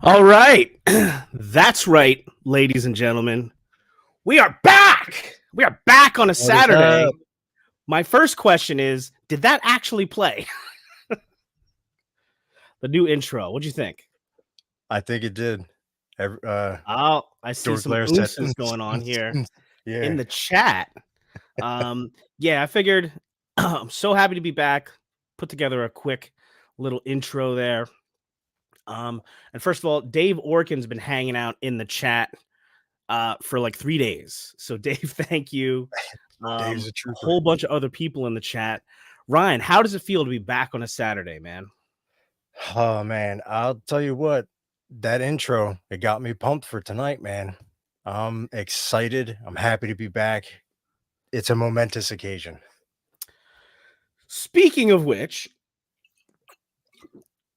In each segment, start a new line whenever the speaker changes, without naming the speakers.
All right. That's right, ladies and gentlemen. We are back. We are back on a
What is
Saturday.
up?
My first question is, did that actually play? The new intro. What'd you think?
I think it did.
Oh, I see
Dork
some
Blair said,
oonces going on here in
yeah.
the chat. Yeah, I figured I'm so happy to be back. Put together a quick little intro there. And first of all, Dave Orkin's been hanging out in the chat for like 3 days. So Dave, thank you.
Dave's a
A
trooper.
whole bunch of other people in the chat. Ryan, how does it feel to be back on a Saturday, man?
Oh man, I'll tell you what, that intro, it got me pumped for tonight, man. I'm excited. I'm happy to be back. It's a momentous occasion.
Speaking of which,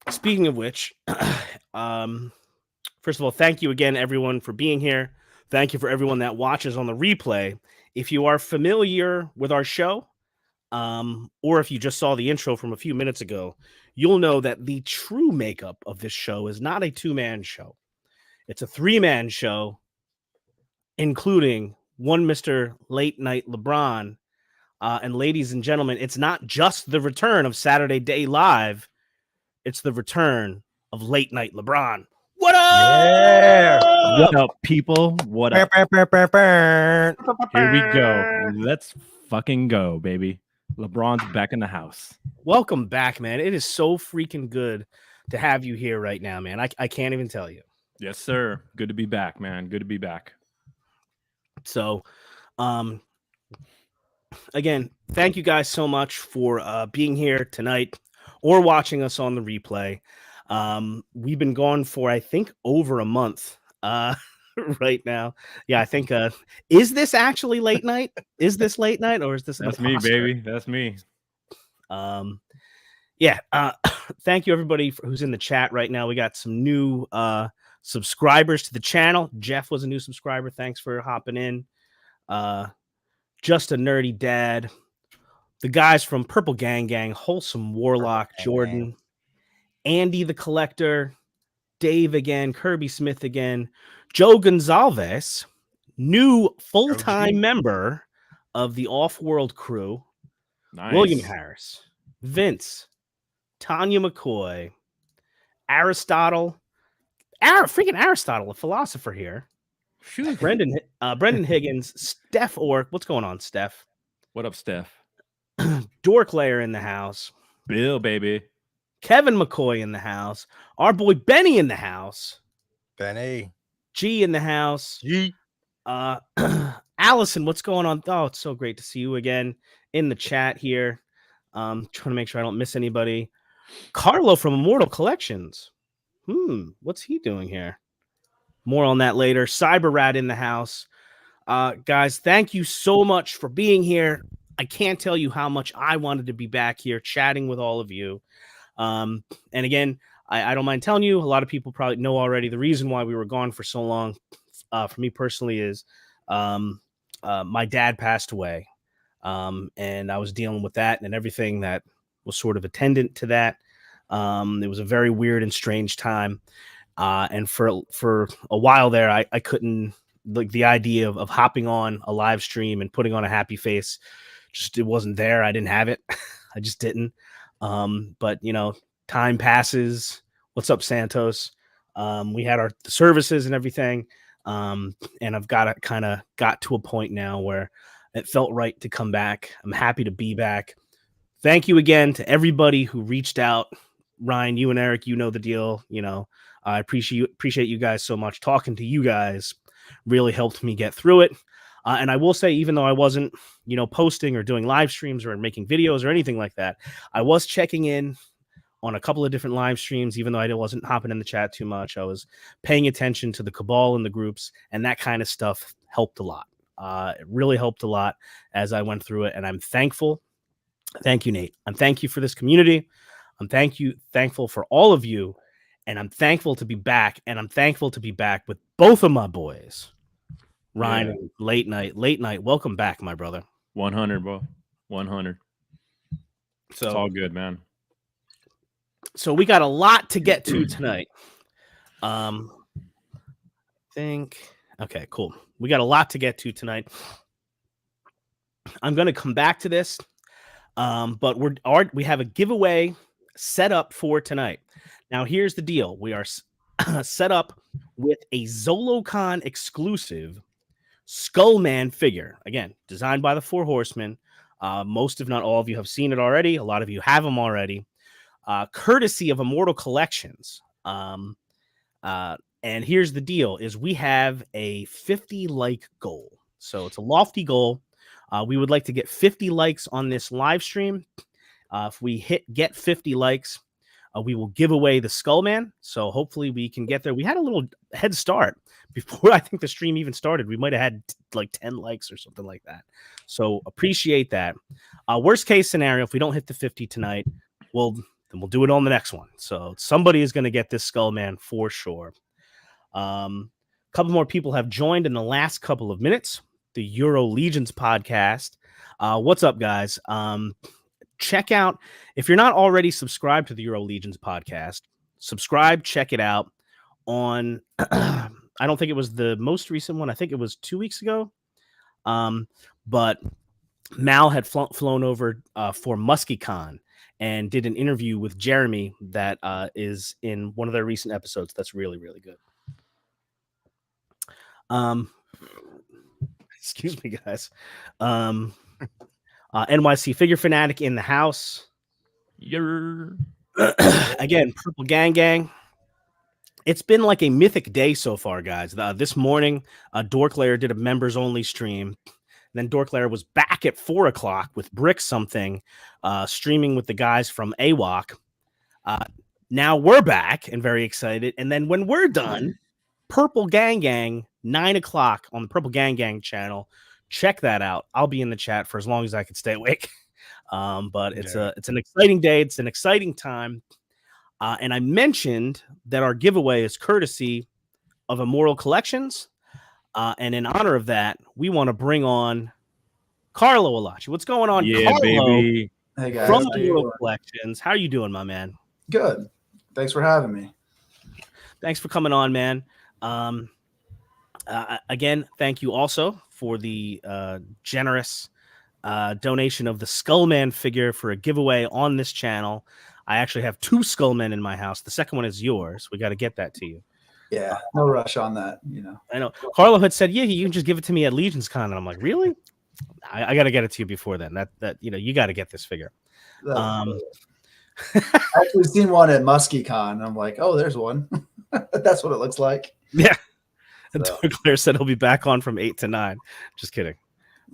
speaking of which, um, first of all, thank you again, everyone, for being here. Thank you for everyone that watches on the replay. If you are familiar with our show, or if you just saw the intro from a few minutes ago, you'll know that the true makeup of this show is not a two-man show. It's a three-man show, including one Mr. Late Night LeBron. And ladies and gentlemen, it's not just the return of Saturday Day Live, it's the return of Late Night LeBron. What
Yeah.
up?
What up, people? What up? Here we go. Let's fucking go, baby. LeBron's back in the house.
Welcome back, man. It is so freaking good to have you here right now, man. I can't even tell you.
Yes, sir. Good to be back, man. Good to be back.
So, again, thank you guys so much for being here tonight or watching us on the replay. We've been gone for, I think, over a month right now. Yeah, I think, is this actually late night? Is this late night or is this
That's me, baby. That's me.
Yeah, thank you everybody who's in the chat right now. We got some new subscribers to the channel. Jeff was a new subscriber. Thanks for hopping in. Just a nerdy dad. The guys from Purple Gang Gang, Wholesome Warlock, Jordan, Andy the Collector, Dave again, Kirby Smith again, Joe Gonzalez, new full-time member of the Off-World crew,
Nice.
William Harris, Vince, Tanya McCoy, Aristotle, freaking Aristotle, a philosopher here. Brendan Higgins, Steph Ork. What's going on, Steph?
What up, Steph?
Dork Layer in the house.
Bill, baby.
Kevin McCoy in the house. Our boy Benny in the house.
Benny.
G in the house.
G.
Allison, what's going on? Oh, it's so great to see you again in the chat here. Trying to make sure I don't miss anybody. Carlo from Immortal Collections. What's he doing here? More on that later. Cyber Rat in the house. Guys, thank you so much for being here. I can't tell you how much I wanted to be back here chatting with all of you. And again, I don't mind telling you, a lot of people probably know already the reason why we were gone for so long. For me personally is my dad passed away. And I was dealing with that and everything that was sort of attendant to that. It was a very weird and strange time. And for a while there, I couldn't, like, the idea of hopping on a live stream and putting on a happy face, just, it wasn't there. I didn't have it. I just didn't. But you know, time passes. What's up, Santos? We had our services and everything. And I've got to a point now where it felt right to come back. I'm happy to be back. Thank you again to everybody who reached out. Ryan, you and Eric, you know the deal. You know, I appreciate you guys so much. Talking to you guys really helped me get through it. And I will say, even though I wasn't, you know, posting or doing live streams or making videos or anything like that, I was checking in on a couple of different live streams, even though I wasn't hopping in the chat too much. I was paying attention to the cabal in the groups, and that kind of stuff helped a lot. It really helped a lot as I went through it, and I'm thankful. Thank you, Nate. I'm thank you for this community. I'm thankful for all of you, and I'm thankful to be back, and I'm thankful to be back with both of my boys. Ryan, and late night. Welcome back, my brother.
100, bro. 100.
So
it's all good, man.
So we got a lot to get to tonight. Okay, cool. We got a lot to get to tonight. I'm going to come back to this, but we have a giveaway set up for tonight. Now, here's the deal: we are set up with a ZoloCon exclusive Skullman figure. Again, designed by the Four Horsemen. Most, if not all of you, have seen it already. A lot of you have them already. Courtesy of Immortal Collections. And here's the deal: is we have a 50 like goal. So it's a lofty goal. We would like to get 50 likes on this live stream. If we get 50 likes, we will give away the Skullman. So hopefully we can get there. We had a little head start before I think the stream even started. We might have had like 10 likes or something like that. So appreciate that. Worst case scenario, if we don't hit the 50 tonight, then we'll do it on the next one. So somebody is going to get this Skullman for sure. A couple more people have joined in the last couple of minutes. The Euro Legions podcast. What's up, guys? Check out, if you're not already subscribed to the Euro Legions podcast, subscribe, check it out on, I don't think it was the most recent one. I think it was 2 weeks ago. But Mal had flown over for MuskyCon and did an interview with Jeremy that is in one of their recent episodes. That's really, really good. Excuse me, guys. NYC Figure Fanatic in the house. Again, Purple Gang Gang. It's been like a mythic day so far, guys. This morning, Dorklayer did a members only stream. Then Dorklayer was back at 4:00 with Brick Something, streaming with the guys from AWOC. Now we're back and very excited. And then when we're done, Purple Gang Gang, 9:00 on the Purple Gang Gang channel. Check that out. I'll be in the chat for as long as I can stay awake. But it's an exciting day. It's an exciting time. And I mentioned that our giveaway is courtesy of Immortal Collections. And in honor of that, we want to bring on Carlo Alachi. What's going on,
yeah,
Carlo?
Baby.
Hey guys,
From Immortal Collections. How are you doing, my man?
Good. Thanks for having me.
Thanks for coming on, man. Again, thank you also for the generous donation of the Skullman figure for a giveaway on this channel. I actually have 2 Skullmen in my house. The second one is yours. We got to get that to you.
Yeah, no rush on that.
I know. Carlo had said, "Yeah, you can just give it to me at Legions Con," and I'm like, "Really? I got to get it to you before then. That you got to get this figure."
I actually seen one at MuskyCon. And I'm like, oh, there's one. That's what it looks like.
Yeah.
So.
Claire said he'll be back on from 8 to 9. Just kidding.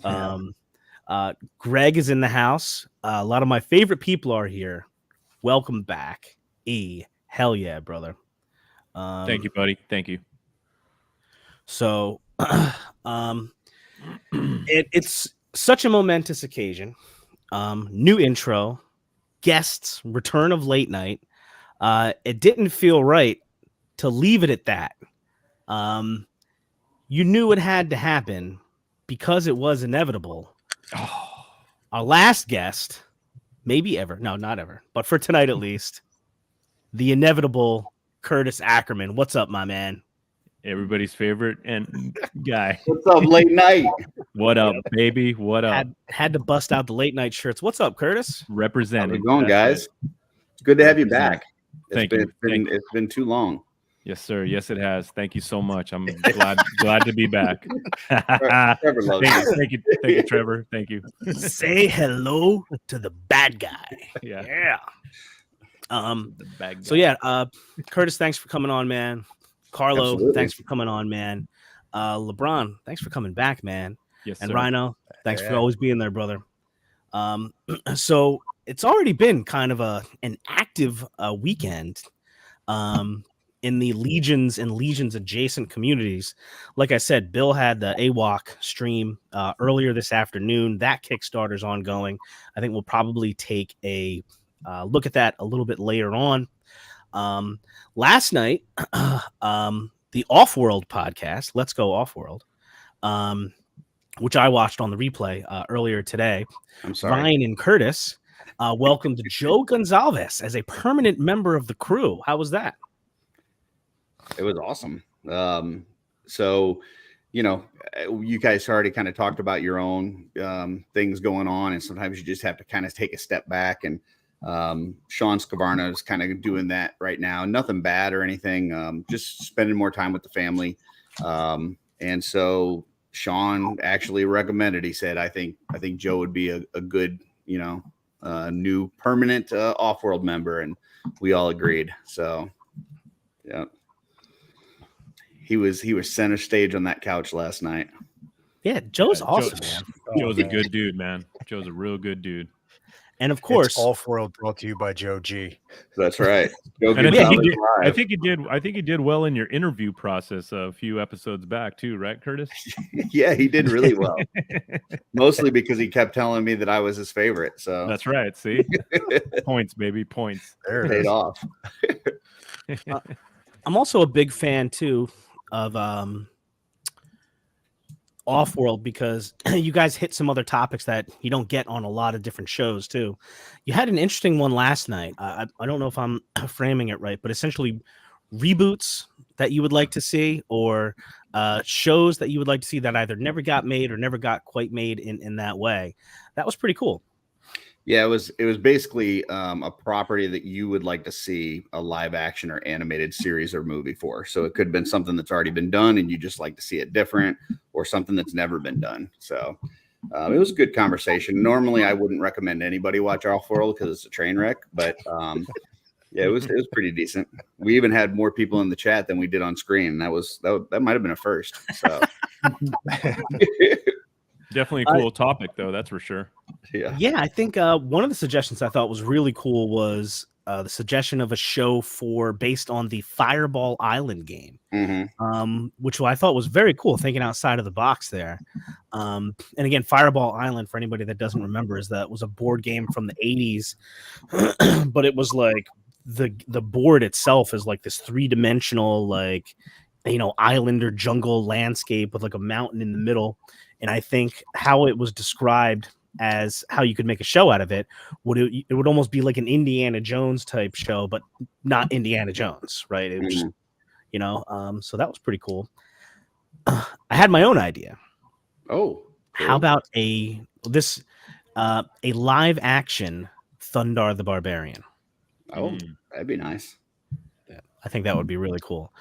Yeah.
Greg is in the house. A lot of my favorite people are here. Welcome back. Hell yeah, brother.
Thank you, buddy. Thank you.
So it's such a momentous occasion. New intro, guests, return of late night. It didn't feel right to leave it at that. You knew it had to happen because it was inevitable. Our last guest, maybe ever, no, not ever, but for tonight at least, the inevitable Curtis Ackerman. What's up, my man?
Everybody's favorite and guy.
What's up, late night?
What up, baby? What up?
Had to bust out the late night shirts. What's up, Curtis?
Representing.
How's it going, guys? It's good to have you back.
Thank you.
It's been too long.
Yes, sir. Yes, it has. Thank you so much. I'm glad to be back.
Trevor loves you.
Thank you, Trevor. Thank you.
Say hello to the bad guy.
Yeah.
The
bad guy.
So yeah, Curtis, thanks for coming on, man. Carlo,
Absolutely.
Thanks for coming on, man. LeBron, thanks for coming back, man.
Yes,
And
sir.
Rhino, thanks for
Yeah.
always being there, brother. So it's already been kind of an active weekend in the Legions and Legions adjacent communities. Like I said, Bill had the AWOC stream earlier this afternoon. That Kickstarter's ongoing. I think we'll probably take a look at that a little bit later on. Last night, the Offworld podcast, Let's Go Offworld, which I watched on the replay earlier today.
I'm sorry.
Ryan and Curtis welcomed Joe Gonzalez as a permanent member of the crew. How was that?
It was awesome. So, you guys already kind of talked about your own things going on, and sometimes you just have to kind of take a step back. And Sean Scavarna is kind of doing that right now. Nothing bad or anything, just spending more time with the family. And so Sean actually recommended. He said, "I think Joe would be a good, new permanent off-world member," and we all agreed. So, yeah. He was center stage on that couch last night.
Yeah, Joe's
Yeah,
awesome, man.
Joe's a good dude, man. Joe's a real good dude.
And of course,
It's Off-World brought to you by Joe G.
That's right. Joe
And I
Gonzalez
think,
live.
I think he did well in your interview process a few episodes back too, right, Curtis?
Yeah, he did really well. Mostly because he kept telling me that I was his favorite. So
That's right. See, points, baby, points.
There it
paid
is.
off.
I'm also a big fan too of Off-World because you guys hit some other topics that you don't get on a lot of different shows too. You had an interesting one last night. I don't know if I'm framing it right, but essentially reboots that you would like to see, or shows that you would like to see that either never got made or never got quite made in that way. That was pretty cool.
Yeah, it was basically a property that you would like to see a live action or animated series or movie for. So it could have been something that's already been done and you just like to see it different, or something that's never been done. So it was a good conversation. Normally I wouldn't recommend anybody watch Off-World because it's a train wreck, but yeah, it was pretty decent. We even had more people in the chat than we did on screen. That might have been a first. So
Definitely a cool topic, though. That's for sure.
Yeah, I think one of the suggestions I thought was really cool was the suggestion of a show based on the Fireball Island game, which I thought was very cool, thinking outside of the box there. And again, Fireball Island, for anybody that doesn't remember, was a board game from the 80s, but it was like the board itself is like this 3-dimensional, island or jungle landscape with like a mountain in the middle. And I think how it was described as how you could make a show out of it would almost be like an Indiana Jones type show, but not Indiana Jones, right? It was just, so that was pretty cool. I had my own idea.
Oh,
cool. How about a live action Thundarr the Barbarian?
Oh, that'd be nice.
Yeah, I think that would be really cool.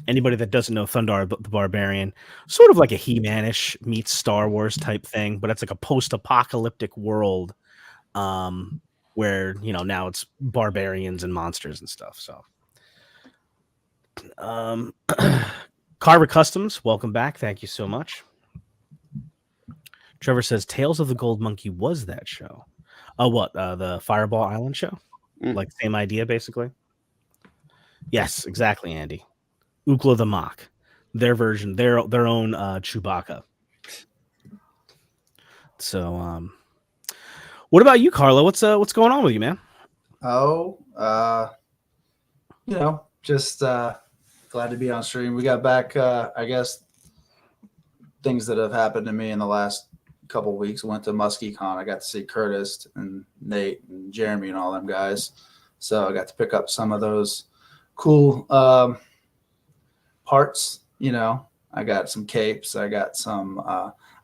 Anybody that doesn't know Thundarr the Barbarian, sort of like a He-Man-ish meets Star Wars type thing, but it's like a post-apocalyptic world where, now it's barbarians and monsters and stuff. So Carver Customs, welcome back. Thank you so much. Trevor says Tales of the Gold Monkey was that show. Oh, what? The Fireball Island show? Like same idea, basically? Yes, exactly, Andy. Ookla the Mock, their version, their own Chewbacca. So, what about you, Carlo? What's going on with you, man?
Oh, just glad to be on stream. We got back, I guess, things that have happened to me in the last couple of weeks. I went to MuskyCon. I got to see Curtis and Nate and Jeremy and all them guys. So I got to pick up some of those cool parts. I got some capes. I got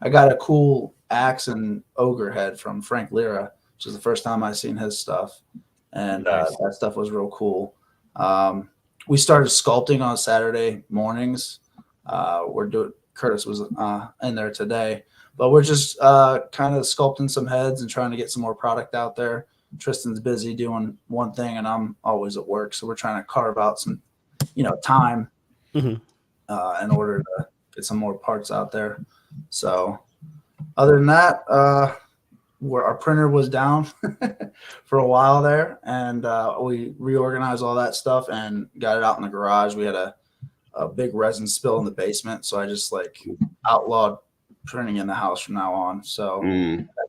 I got a cool axe and ogre head from Frank Lira, which is the first time I seen his stuff. And
Nice.
that stuff was real cool. We started sculpting on Saturday mornings. Curtis was in there today, but we're just kind of sculpting some heads and trying to get some more product out there. Tristan's busy doing one thing and I'm always at work. So we're trying to carve out some, time in order to get some more parts out there. So other than that, our printer was down for a while there, and we reorganized all that stuff and got it out in the garage. We had a big resin spill in the basement, so I just outlawed printing in the house from now on. So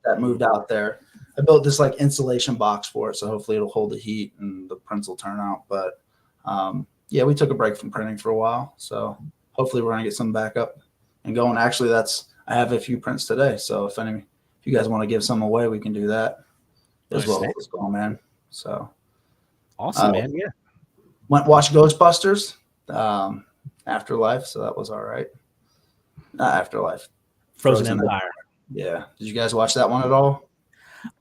that moved out there. I built this insulation box for it, so hopefully it'll hold the heat and the prints will turn out. But yeah, we took a break from printing for a while, so hopefully we're gonna get some back up and going. Actually, I have a few prints today, so if you guys want to give some away, we can do that as well. What's going on, man? So
awesome, man. Yeah.
watch Ghostbusters, Afterlife. So that was all right. Not Afterlife.
Frozen
Frozen
Empire.
Yeah. Did you guys watch that one at all?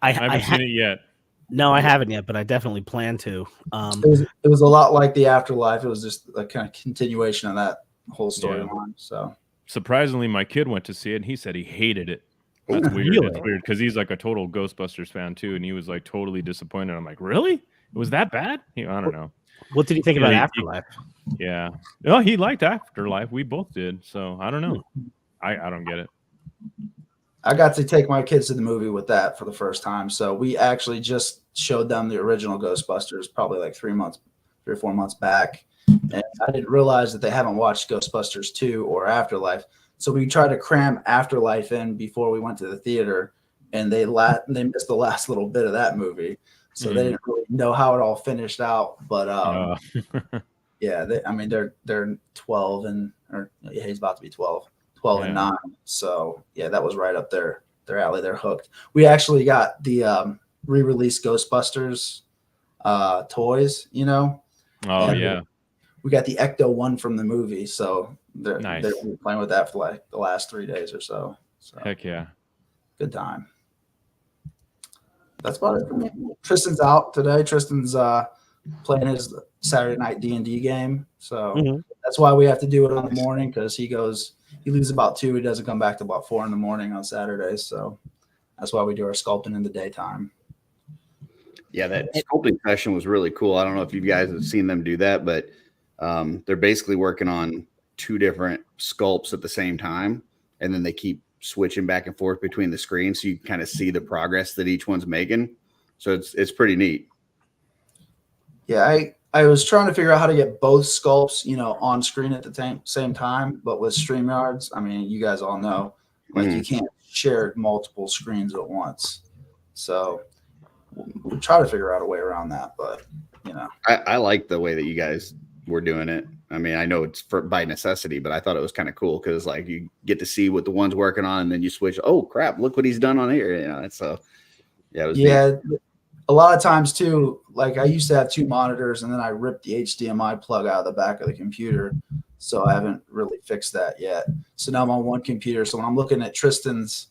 I haven't seen it yet.
No, I haven't yet, but I definitely plan to.
It was a lot like the Afterlife. It was just a kind of continuation of that whole storyline. So
surprisingly, my kid went to see it and he said he hated it. That's weird.
Really?
It's weird because he's like a total Ghostbusters fan too, and he was like totally disappointed. I'm like, really? It was that bad? I don't know.
What did you think about
Yeah,
Afterlife?
Yeah. Oh, he liked Afterlife. We both did. So I don't know. I don't get it.
I got to take my kids to the movie with that for the first time. So we actually just showed them the original Ghostbusters probably like 3 or 4 months back. And I didn't realize that they haven't watched Ghostbusters 2 or Afterlife. So we tried to cram Afterlife in before we went to the theater, and they missed the last little bit of that movie. So they didn't really know how it all finished out. But yeah, they're 12 he's about to be 12 and 9. So yeah, that was right up their alley. They're hooked. We actually got the re-released Ghostbusters toys,
Oh,
and
yeah.
we got the Ecto one from the movie. So they're
Nice.
playing with that for like the last 3 days or so. So
Heck yeah.
good time. That's about it for me. Tristan's out today. Tristan's playing his Saturday night D&D game. So that's why we have to do it on the morning, because he leaves about 2. He doesn't come back to about 4 in the morning on Saturdays. So that's why we do our sculpting in the daytime.
Yeah, that sculpting session was really cool. I don't know if you guys have seen them do that, but they're basically working on 2 different sculpts at the same time, and then they keep switching back and forth between the screens, so you can kind of see the progress that each one's making. So it's pretty neat.
Yeah, I was trying to figure out how to get both sculpts, on screen at the same time, but with StreamYards, I mean, you guys all know, you can't share multiple screens at once. So we'll try to figure out a way around that, but
I like the way that you guys were doing it. I mean, I know it's by necessity, but I thought it was kind of cool because like you get to see what the one's working on, and then you switch. Oh crap! Look what he's done on here. It was neat.
A lot of times too. Like I used to have 2 monitors, and then I ripped the HDMI plug out of the back of the computer, so I haven't really fixed that yet. So now I'm on one computer. So when I'm looking at Tristan's,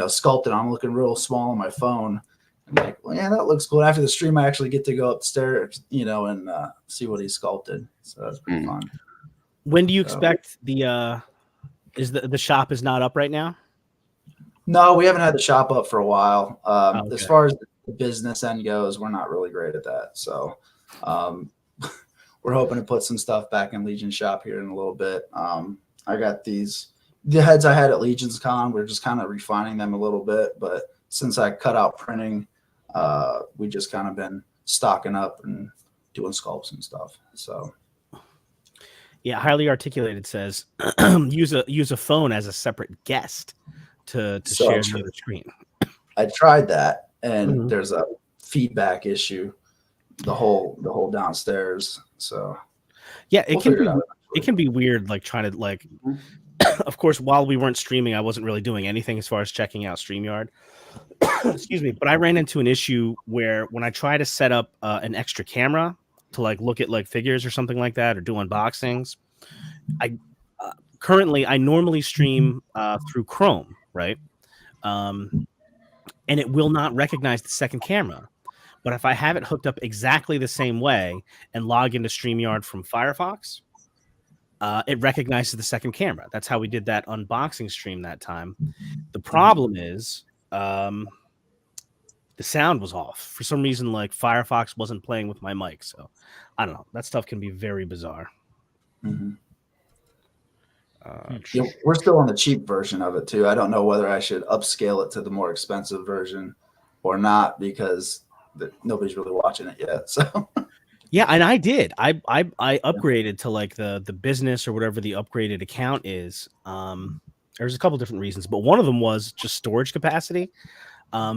sculpted, I'm looking real small on my phone. I'm like, well, yeah, that looks cool. After the stream, I actually get to go upstairs, and see what he sculpted. So that's pretty fun.
When do you expect the shop is not up right now?
No, we haven't had the shop up for a while.
Okay.
As far as the business end goes, we're not really great at that. So we're hoping to put some stuff back in Legion shop here in a little bit. I got the heads I had at Legion's Con. We're just kind of refining them a little bit, but since I cut out printing, we just kind of been stocking up and doing sculpts and stuff. So
yeah, Highly Articulated says use a phone as a separate guest to share the other screen.
I tried that, and there's a feedback issue the whole downstairs. So
yeah, it can be weird, like trying to of course, while we weren't streaming, I wasn't really doing anything as far as checking out StreamYard. Excuse me, but I ran into an issue where when I try to set up an extra camera to look at figures or something like that, or do unboxings, I normally stream through Chrome, right? And it will not recognize the second camera. But if I have it hooked up exactly the same way and log into StreamYard from Firefox, it recognizes the second camera. That's how we did that unboxing stream that time. The problem is the sound was off. For some reason, Firefox wasn't playing with my mic. So I don't know. That stuff can be very bizarre.
Mm-hmm. We're still on the cheap version of it too. I don't know whether I should upscale it to the more expensive version or not, because nobody's really watching it yet. So
yeah, and I did. I upgraded to the business or whatever the upgraded account is. There's a couple different reasons, but one of them was just storage capacity,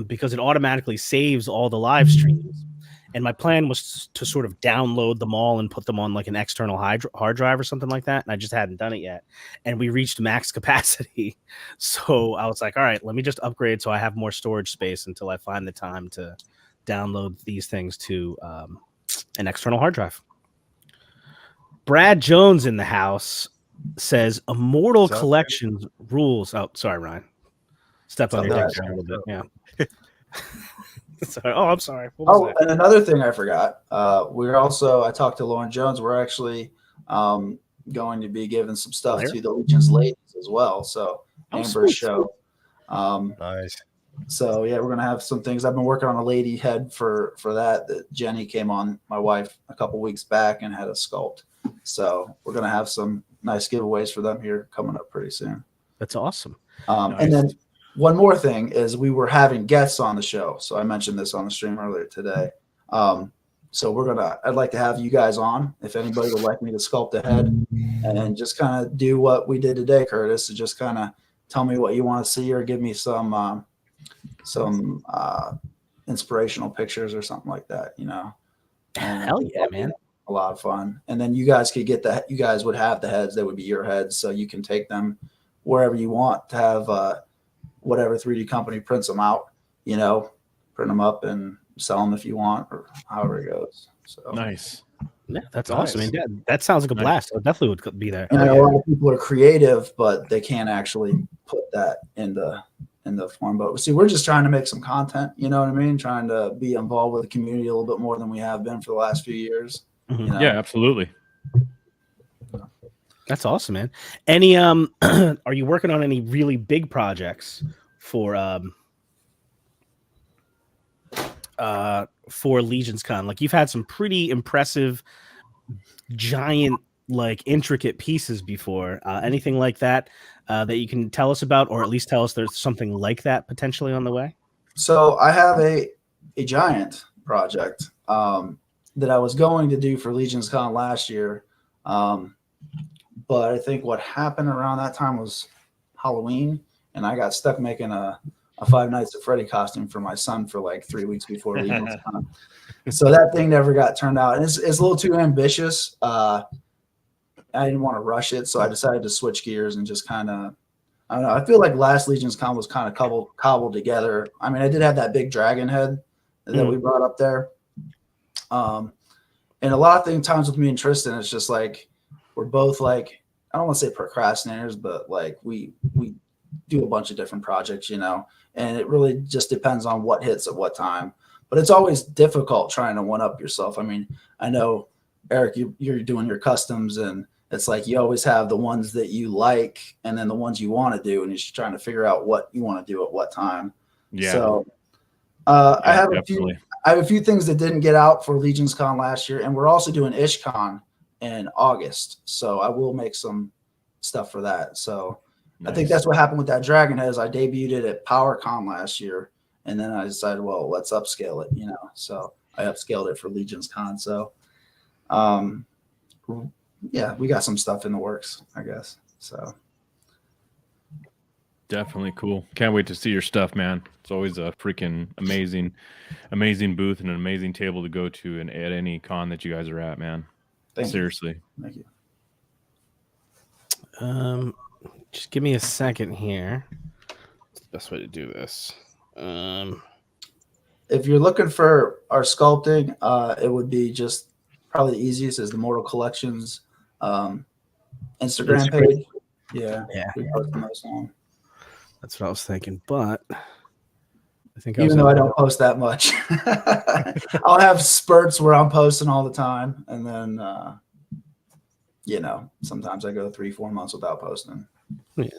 because it automatically saves all the live streams. And my plan was to sort of download them all and put them on an external hard drive or something like that. And I just hadn't done it yet. And we reached max capacity. So I was like, all right, let me just upgrade so I have more storage space until I find the time to download these things to an external hard drive. Brad Jones in the house says Immortal
What's up,
Collections rules. Oh, sorry, Ryan. Step on
It's
your
all
toes
right.
there a little bit. Yeah. Sorry. Oh, I'm sorry. What was
Oh,
that?
and another thing I forgot. I talked to Lauren Jones. We're actually going to be giving some stuff
Where?
to the Legion's ladies as well. So
Oh,
Amber's
sweet.
show.
Nice.
So yeah, we're gonna have some things. I've been working on a lady head for that Jenny came on, my wife, a couple weeks back and had a sculpt. So we're gonna have some nice giveaways for them here coming up pretty soon.
That's awesome.
And then one more thing is we were having guests on the show. So I mentioned this on the stream earlier today. So I'd like to have you guys on if anybody would like me to sculpt a head and just kind of do what we did today, Curtis, to just kind of tell me what you want to see or give me some inspirational pictures or something like that, you know. And
Hell yeah, man.
a lot of fun. And then you guys could get you guys would have the heads that would be your heads, so you can take them wherever you want to have whatever 3D company prints them out, you know, print them up and sell them if you want, or however it goes. So
Nice.
Yeah, that's
Nice.
awesome. Man. Yeah, that sounds like a
Nice.
blast. I definitely would be there.
and I know a lot of people are creative, but they can't actually put that in the form. But see, we're just trying to make some content, you know what I mean? Trying to be involved with the community a little bit more than we have been for the last few years.
Mhm.
You know?
Yeah, absolutely.
That's awesome, man. Any are you working on any really big projects for Legions Con? Like you've had some pretty impressive giant like intricate pieces before. Anything like that that you can tell us about, or at least tell us there's something like that potentially on the way?
So I have a giant project that I was going to do for Legions Con last year. But I think what happened around that time was Halloween, and I got stuck making a Five Nights at Freddy costume for my son for like 3 weeks before Legions Con. So that thing never got turned out. And it's a little too ambitious. I didn't want to rush it, so I decided to switch gears and just kind of, I don't know. I feel like last Legions Con was kind of cobbled together. I mean, I did have that big dragon head that we brought up there. And a lot of times with me and Tristan, it's just like, we're both like, I don't want to say procrastinators, but like we do a bunch of different projects, you know, and it really just depends on what hits at what time. But it's always difficult trying to one up yourself. I mean, I know, Eric, you're doing your customs, and it's like you always have the ones that you like and then the ones you want to do, and you're just trying to figure out what you want to do at what time.
Yeah.
So I have
definitely.
a few things that didn't get out for Legions Con last year, and we're also doing IshCon in August. So I will make some stuff for that. So I think that's what happened with that dragon head is I debuted it at PowerCon last year, and then I decided, well, let's upscale it, you know. So I upscaled it for Legions Con. So yeah, we got some stuff in the works, I guess. So
Definitely cool. Can't wait to see your stuff, man. It's always a freaking amazing booth and an amazing table to go to and at any con that you guys are at, man. Seriously.
Thank you.
Just give me a second here. What's the best way to do this?
If you're looking for our sculpting, it would be just probably the easiest is the Mortal Collections Instagram page. Yeah. We post the most on.
That's what I was thinking, but I think
Even though I don't post that much, I'll have spurts where I'm posting all the time, and then you know, sometimes I go 3-4 months without posting.
Yeah.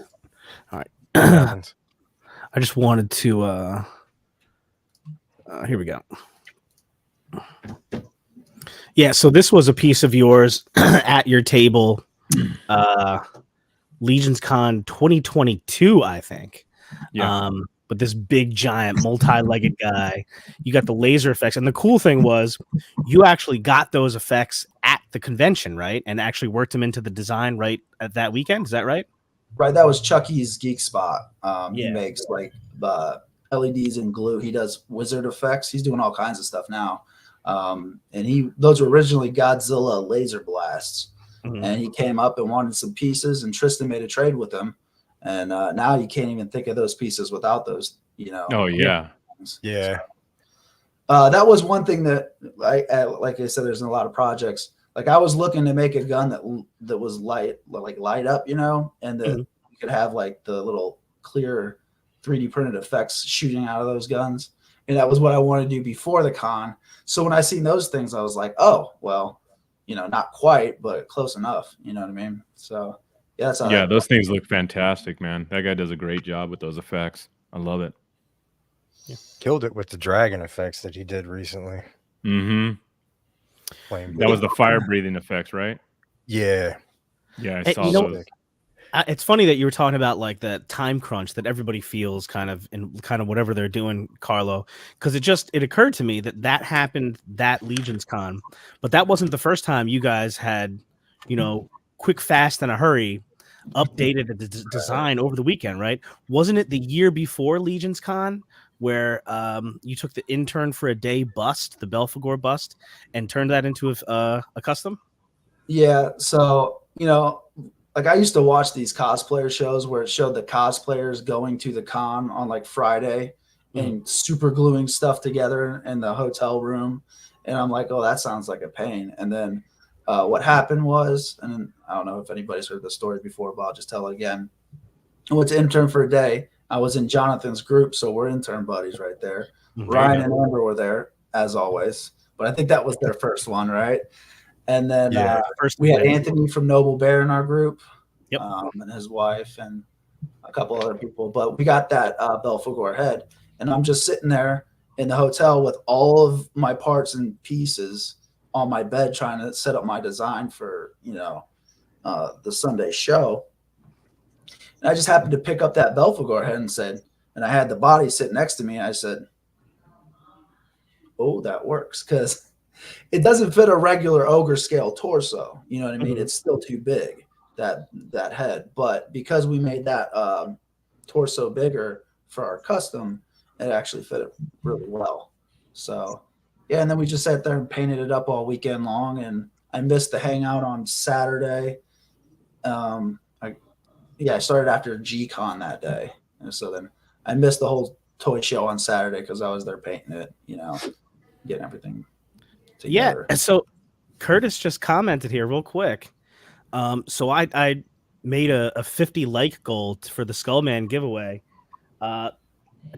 All right.
Happens.
I just wanted to here we go. Yeah, so this was a piece of yours at your table, Legions Con 2022, I think.
Yeah.
But this big giant multi-legged guy, you got the laser effects, and the cool thing was you actually got those effects at the convention, right? And actually worked them into the design right at that weekend. Is that right?
Right, that was Chucky's Geek Spot. He
Yeah.
makes like LEDs and glue. He does wizard effects. He's doing all kinds of stuff now. And those were originally Godzilla laser blasts.
Mhm.
And he came up and wanted some pieces, and Tristan made a trade with him. And now you can't even think of those pieces without those, you know.
Oh yeah.
Yeah.
That was one thing that, like I said, there's a lot of projects. like I was looking to make a gun that was light up, you know, and that
Mhm.
you could have like the little clear 3D printed effects shooting out of those guns. And that was what I wanted to do before the con. So when I seen those things, I was like, oh, well, you know, not quite, but close enough. You know what I mean? So yeah, that's how
Yeah,
that-
those things look fantastic, man. That guy does a great job with those effects. I love it.
Killed it with the dragon effects that he did recently.
Mm-hmm.
Flame
That was
Blade.
the fire breathing effects, right?
Yeah.
Yeah, I
Hey,
saw
you know-
those.
It's funny that you were talking about like the time crunch that everybody feels kind of in kind of whatever they're doing, Carlo, because it occurred to me that happened that Legion's Con, but that wasn't the first time you guys had, you know, quick, fast, and a hurry updated the design over the weekend, right? Wasn't it the year before Legion's Con where you took the intern for a day bust, the Belphegor bust, and turned that into a custom?
Yeah. So, you know, like I used to watch these cosplayer shows where it showed the cosplayers going to the con on like Friday and super gluing stuff together in the hotel room. And I'm like, oh, that sounds like a pain. And then what happened was, and I don't know if anybody's heard the story before, but I'll just tell it again. I went to intern for a day. I was in Jonathan's group, so we're intern buddies right there. Ryan and Amber were there as always, but I think that was their first one, right? And then
First
we had
day.
Anthony from Noble Bear in our group,
Yep.
And his wife and a couple other people. But we got that Belphegor head, and I'm just sitting there in the hotel with all of my parts and pieces on my bed, trying to set up my design for the Sunday show. And I just happened to pick up that Belphegor head and said, and I had the body sit next to me. And I said, "Oh, that works," because it doesn't fit a regular ogre scale torso. You know what I mean?
Mhm.
It's still too big, that head. But because we made that torso bigger for our custom, it actually fit it really well. So yeah, and then we just sat there and painted it up all weekend long. And I missed the hangout on Saturday. I started after G-Con that day. And so then I missed the whole toy show on Saturday because I was there painting it, getting everything together.
Yeah. So Curtis just commented here real quick. So I made a 50 like goal for the Skullman giveaway.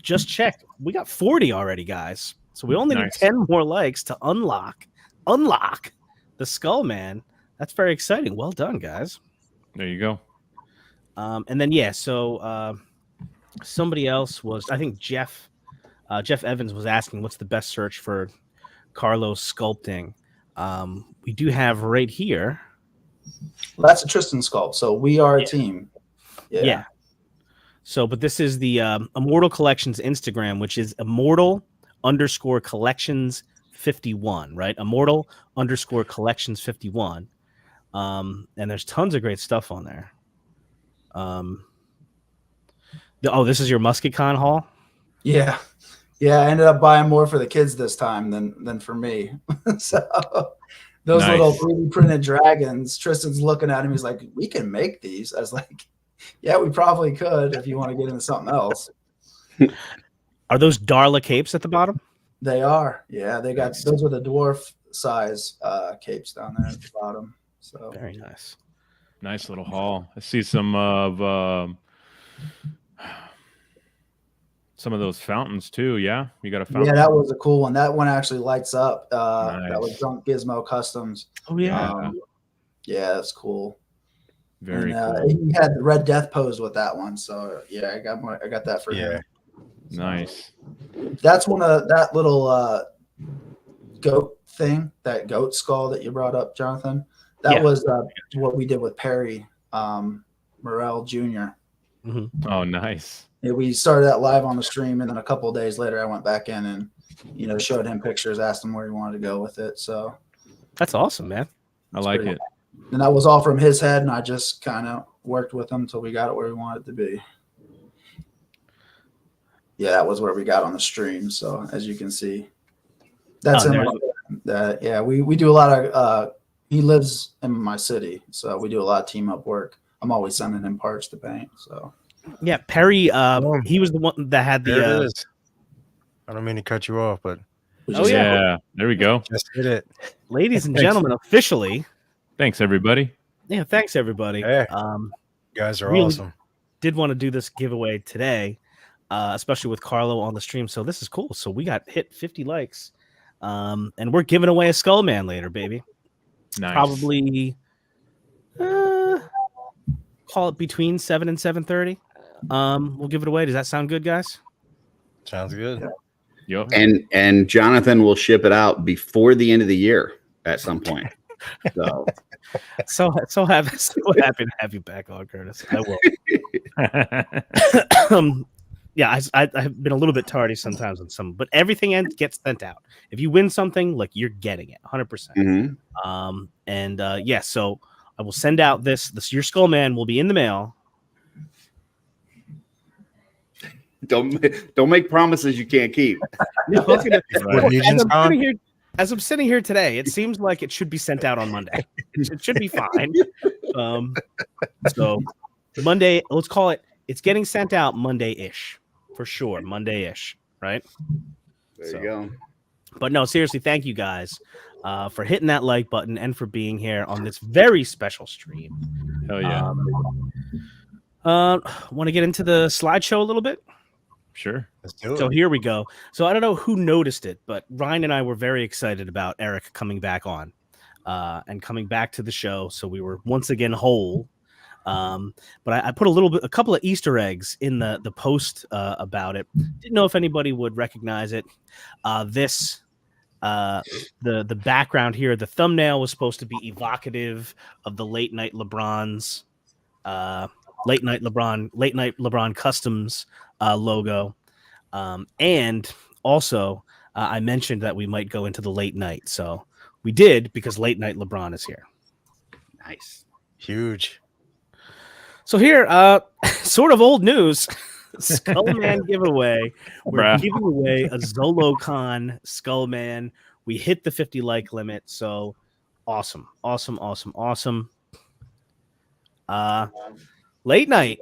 Just check. We got 40 already, guys. So we only need
Nice.
10 more likes to unlock the Skullman. That's very exciting. Well done, guys.
There you go.
And then so somebody else was, I think Jeff Evans was asking what's the best search for Carlos sculpting. We do have right here.
Well, that's a Tristan sculpt. So we are a team.
Yeah. So, but this is the Immortal Collections Instagram, which is Immortal_Collections 51, right? Immortal_Collections 51. And there's tons of great stuff on there. This is your MusketCon haul?
Yeah. Yeah. I ended up buying more for the kids this time than for me. So those
Nice.
little 3D printed dragons, Tristan's looking at him. He's like, we can make these. I was like, yeah, we probably could if you want to get into something else.
Are those Darla capes at the bottom?
They are. Yeah. They got,
Nice.
those are the dwarf size capes down there at the bottom. So
Very nice.
Nice little haul. I see some of those fountains too. Yeah, you got a fountain.
yeah, that was a cool one. That one actually lights up. That was
Nice.
Drunk Gizmo Customs.
Oh yeah.
Yeah, that's cool.
Very
And,
cool.
he had the Red Death pose with that one. So yeah, I got that for him.
Nice.
That's one of that little goat thing, that goat skull that you brought up, Jonathan. That
Yeah.
was what we did with Perry Morrell Jr.
Oh, nice.
Yeah, we started that live on the stream, and then a couple of days later, I went back in and showed him pictures, asked him where he wanted to go with it. So
That's awesome, man.
I like
pretty
it.
and that was all from his head, and I just kind of worked with him until we got it where we wanted it to be. Yeah, that was where we got on the stream. So as you can see, that's
Oh,
him. That yeah, we do a lot of. He lives in my city, so we do a lot of team up work. I'm always sending him parts to paint. So
Yeah, Perry. He was the one that had
There it
the.
is. I don't mean to cut you off, but
We
Oh,
just-
yeah.
There we go.
Just did it.
Ladies and
Thanks.
gentlemen, officially.
Thanks, everybody.
Yeah, thanks everybody.
Hey. You guys are
Really-
awesome.
Did want to do this giveaway today, especially with Carlo on the stream. So this is cool. So we got hit 50 likes, and we're giving away a Skull Man later, baby.
Nice.
Probably call it between 7 and 7:30. We'll give it away. Does that sound good, guys?
Sounds good.
Yep.
And Jonathan will ship it out before the end of the year at some point. So
So happy to have you back on, Curtis. I will. Yeah, I've been a little bit tardy sometimes on some, but everything gets sent out. If you win something, like you're getting it 100%.
mhm.
Yeah, so I will send out this your Skull Man will be in the mail.
Don't make promises you can't keep.
As I'm sitting here today, it seems like it should be sent out on Monday. It should be fine. So Monday, let's call it. It's getting sent out Monday-ish, for sure. Monday-ish, right?
There
So-
you go.
But no, seriously, thank you guys for hitting that like button and for being here on this very special stream.
Hell yeah.
Want to get into the slideshow a little bit?
Sure.
Let's do it.
So here we go. So I don't know who noticed it, but Ryan and I were very excited about Eric coming back on and coming back to the show. So we were once again whole. But I put a couple of Easter eggs in the post about it. Didn't know if anybody would recognize it. The background here, the thumbnail was supposed to be evocative of the late night LeBron's late night LeBron Customs logo. And also I mentioned that we might go into the late night. So we did because late night LeBron is here.
Nice.
Huge.
So here, sort of old news. Skullman giveaway. We're
Bruh.
giving away a ZoloCon Skullman. We hit the 50 like limit. So awesome. Late night.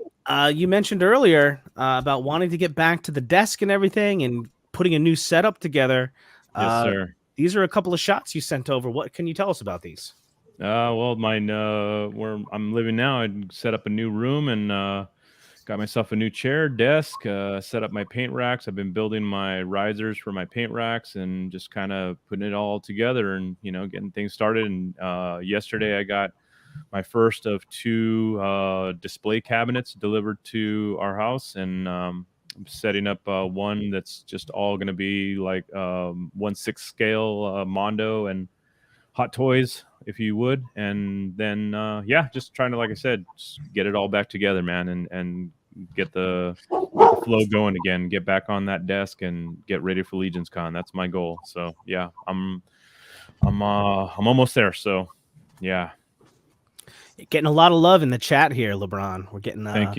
You mentioned earlier about wanting to get back to the desk and everything and putting a new setup together.
Yes, sir.
These are a couple of shots you sent over. What can you tell us about these?
Well, mine where I'm living now, I set up a new room and got myself a new chair, desk, set up my paint racks. I've been building my risers for my paint racks and just kind of putting it all together and, getting things started. And yesterday I got my first of 2 display cabinets delivered to our house, and I'm setting up one that's just all going to be like 1/6 scale Mondo and Hot Toys, if you would. And then just trying to, like I said, just get it all back together, man, and get the flow going again, get back on that desk and get ready for Legion's Con. That's my goal. So yeah, I'm almost there. So yeah.
Getting a lot of love in the chat here, LeBron. We're getting
Thank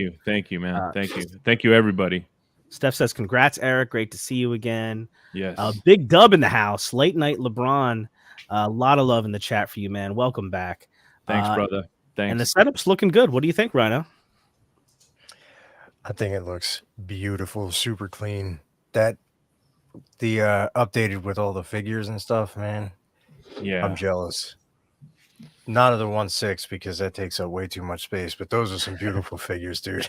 you, man. Thank you, everybody.
Steph says, "Congrats, Eric. Great to see you again."
Yes.
Big Dub in the house. Late night LeBron. A lot of love in the chat for you, man. Welcome back.
Thanks, brother. Thanks.
And the setup's looking good. What do you think, Rhino?
I think it looks beautiful, super clean. The updated with all the figures and stuff, man.
Yeah.
I'm jealous. Not of the 1/6 because that takes up way too much space, but those are some beautiful figures, dude.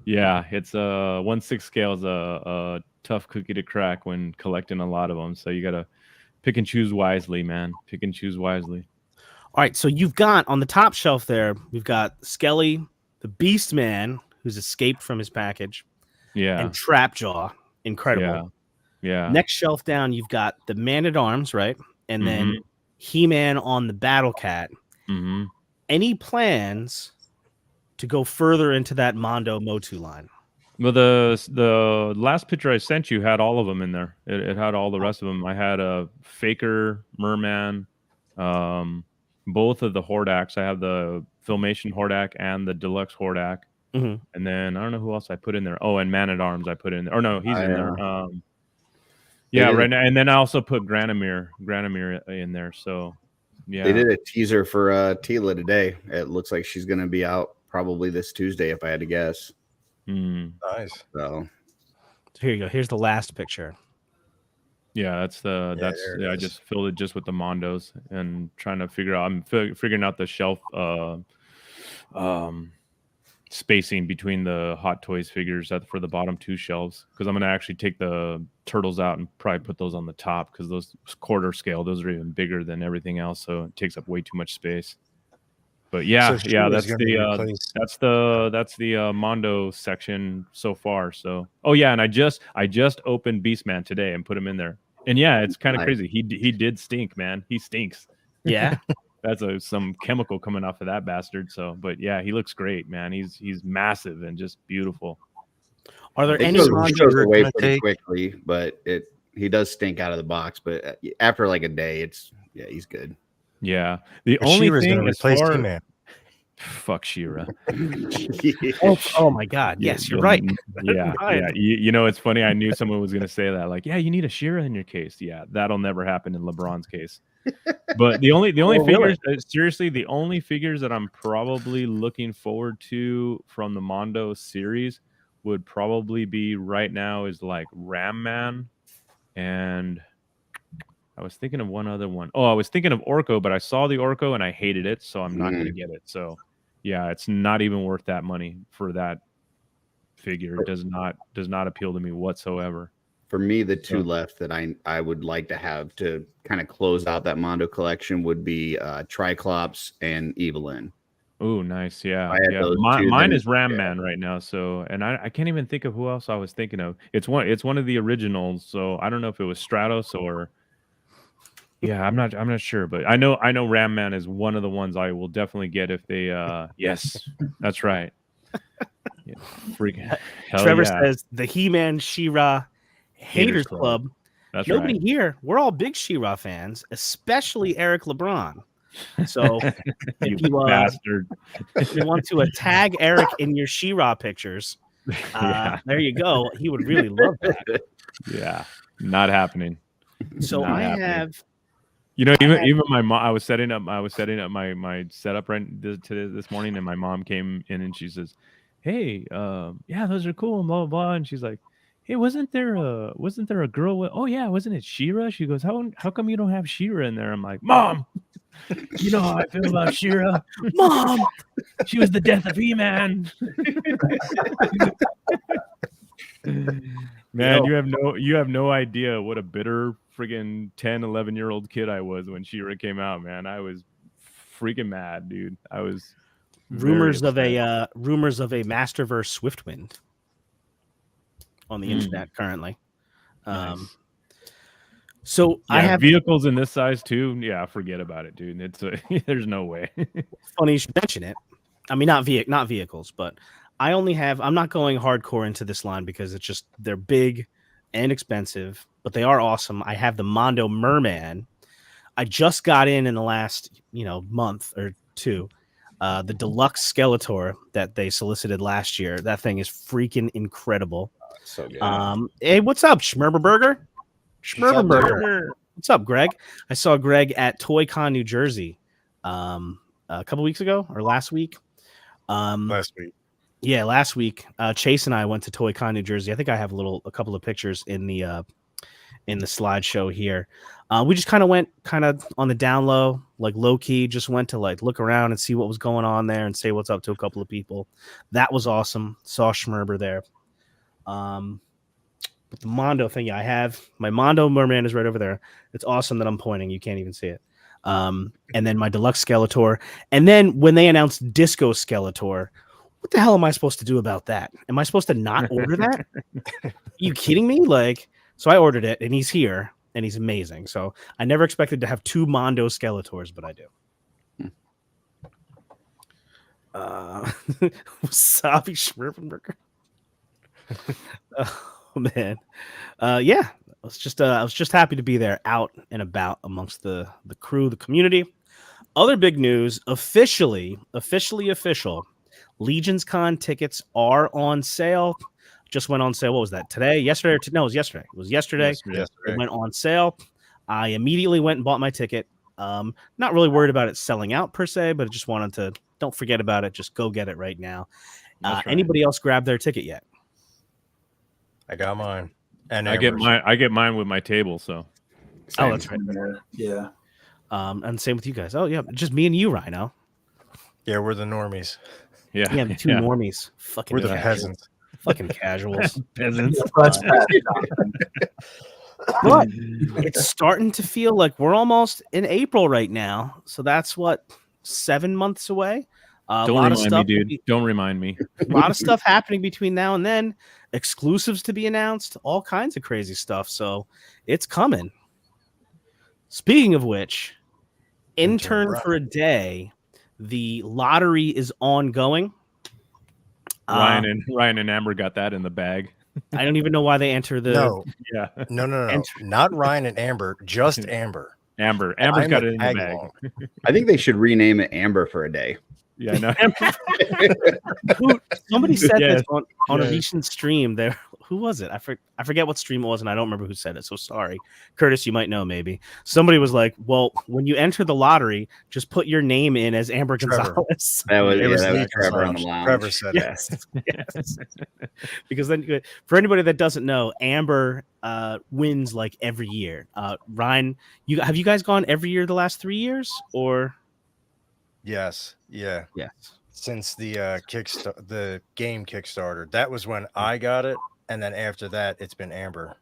Yeah, it's 1/6 scale is a tough cookie to crack when collecting a lot of them. So you gotta pick and choose wisely, man. Pick and choose wisely.
All right, so you've got on the top shelf there, we've got Skelly, the Beast Man, who's escaped from his package,
Yeah.
and Trapjaw. Incredible.
Yeah.
Next shelf down, you've got the Man at Arms, right? And then He-Man on the Battle Cat.
Mm-hmm.
Any plans to go further into that Mondo Motu line?
Well, the last picture I sent you had all of them in there. It had all the rest of them. I had a Faker, Merman, both of the Hordaks. I have the Filmation Hordak and the Deluxe Hordak.
Mhm.
And then I don't know who else I put in there. Oh, and Man at Arms I put in there. Or no, he's in there. Yeah, right now. And then I also put Granomir in there. So yeah.
They did a teaser for Tila today. It looks like she's going to be out probably this Tuesday, if I had to guess.
Nice.
So
So here you go. Here's the last picture.
Yeah, that's the
Yeah,
that's
there it
yeah, I
is.
just filled it just with the Mondos and trying to figure out. I'm figuring out the shelf um spacing between the Hot Toys figures for the bottom two shelves, because I'm gonna actually take the turtles out and probably put those on the top, because those quarter scale, those are even bigger than everything else, so it takes up way too much space. But yeah,
So
yeah,
Shira's gonna be replaced.
that's the Mondo section so far. So, oh yeah, and I just opened Beastman today and put him in there, and yeah, it's kind of
Nice.
crazy. He did stink, man. He stinks.
Yeah.
That's some chemical coming off of that bastard. So, but yeah, he looks great, man. He's massive and just beautiful.
Are there
It
any
goes,
Mondo
it goes
you're
away
gonna
pretty
take?
quickly, but he does stink out of the box. But after like a day, he's good.
Yeah, the
But
only
Shira's gonna
thing as
replace
far
He-Man.
fuck Shira.
Oh my God. Yes, you're right.
Yeah,
Right.
yeah. You know, it's funny. I knew someone was going to say that. Like, yeah, you need a Shira in your case. Yeah, that'll never happen in LeBron's case. But the only
Oh, really?
figures, seriously, the only figures that I'm probably looking forward to from the Mondo series would probably be right now is like Ram Man, and I was thinking of one other one. Oh, I was thinking of Orko, but I saw the Orko and I hated it, so I'm not going to get it. So, yeah, it's not even worth that money for that figure. It does not appeal to me whatsoever.
For me, the two
So-
left that I would like to have to kind of close out that Mondo collection would be Triclops and Evelyn.
Oh, nice. Yeah.
I had
Yeah.
those two,
Mine
then-
is Ram
yeah.
Man right now. So, and I can't even think of who else I was thinking of. It's one of the originals. So I don't know if it was Stratos or, yeah, I'm not sure, but I know Ram Man is one of the ones I will definitely get if they, yes, that's right. Yeah, freaking hell
Trevor
yeah.
says the He-Man She-Ra Haters Club.
That's
Nobody
right.
here. We're all big She-Ra fans, especially Eric LeBron. So
You
if you
bastard.
if you want to tag Eric in your She-Ra pictures,
Yeah.
there you go. He would really love that.
Yeah. Not happening.
So
Not
I
happening.
have
You know, even my mom. I was setting up my setup this morning, and my mom came in and she says, "Hey, yeah, those are cool," and blah blah blah. And she's like, "Hey, wasn't there a girl with? Oh yeah, wasn't it Shira?" She goes, "How come you don't have Shira in there?" I'm like, "Mom, you know how I feel about Shira. Mom, she was the death of He-Man." Man, you have no idea what a bitter friggin' 10, 11-year-old kid I was when She-Ra came out, man. I was freaking mad, dude. I was
rumors of
very
a Masterverse Swiftwind on the internet currently.
Nice.
So
Yeah,
I have
vehicles in this size too. Yeah, forget about it, dude. It's there's no way.
funny you should mention it. I mean, not vehicles, but I'm not going hardcore into this line because it's just they're big and expensive, but they are awesome. I have the Mondo Merman. I just got in the last month or two. The deluxe Skeletor that they solicited last year. That thing is freaking incredible.
So good.
Hey, what's up, Schmerberberger?
What's up,
Schmerberberger. What's up, Greg? I saw Greg at ToyCon New Jersey a couple weeks ago or last week.
Last week.
Yeah, last week. Chase and I went to ToyCon New Jersey. I think I have a couple of pictures in the slideshow here. We just kind of went on the down low, like low key, just went to like look around and see what was going on there and say what's up to a couple of people. That was awesome. Saw Schmerber there. But the Mondo thing, yeah, I have my Mondo Merman is right over there. It's awesome that I'm pointing. You can't even see it. And then my deluxe Skeletor. And then when they announced Disco Skeletor, what the hell am I supposed to do about that? Am I supposed to not order that? Are you kidding me? So I ordered it and he's here and he's amazing. So I never expected to have two Mondo Skeletors, but I do. Wasabi Schmerbenberger. Oh man. Yeah. I was just happy to be there out and about amongst the crew, the community. Other big news, official. Legions Con tickets are on sale. Just went on sale. What was that? Today? Yesterday? No, it was yesterday. It was yesterday. It went on sale. I immediately went and bought my ticket. Not really worried about it selling out per se, but just wanted to don't forget about it. Just go get it right now.
That's right.
Anybody else grab their ticket yet?
I got mine. And
I get
Ambers.
mine with my table. So
Oh,
Same.
that's right.
Yeah.
And same with you guys. Oh yeah, just me and you, Rhino.
Yeah, we're the normies.
yeah,
Yeah, the two normies. Fucking
We're the
casuals.
peasants.
Fucking casuals.
peasants.
Yeah, that's bad, Jonathan.
But it's starting to feel like we're almost in April right now. So that's what, 7 months away. A
Don't
lot of
remind me,
stuff.
dude. Don't remind me.
A lot of stuff happening between now and then. Exclusives to be announced. All kinds of crazy stuff. So it's coming. Speaking of which, intern
Ryan.
for a day. The lottery is ongoing.
Ryan and Amber got that in the bag.
I don't even know why they enter the.
No,
Yeah,
no,
Enter-
not Ryan and Amber, just Amber.
Amber's
I'm
got
the
it in the
tag
bag.
along.
I think they should rename it Amber for a day.
Yeah, no.
Somebody said
Yes,
this on a
yes.
recent stream. There, who was it? I forget what stream it was, and I don't remember who said it. So sorry, Curtis. You might know. Maybe somebody was like, "Well, when you enter the lottery, just put your name in as Amber
Trevor.
Gonzalez."
That was,
It was
that was
Legion
Trevor on the
Lounge.
lounge.
Trevor said it.
Yes, yes. Because then, for anybody that doesn't know, Amber wins like every year. Ryan, have you guys gone every year the last 3 years, or
Yes, yeah.
yes?
Since the the game Kickstarter, that was when I got it, and then after that, it's been Amber.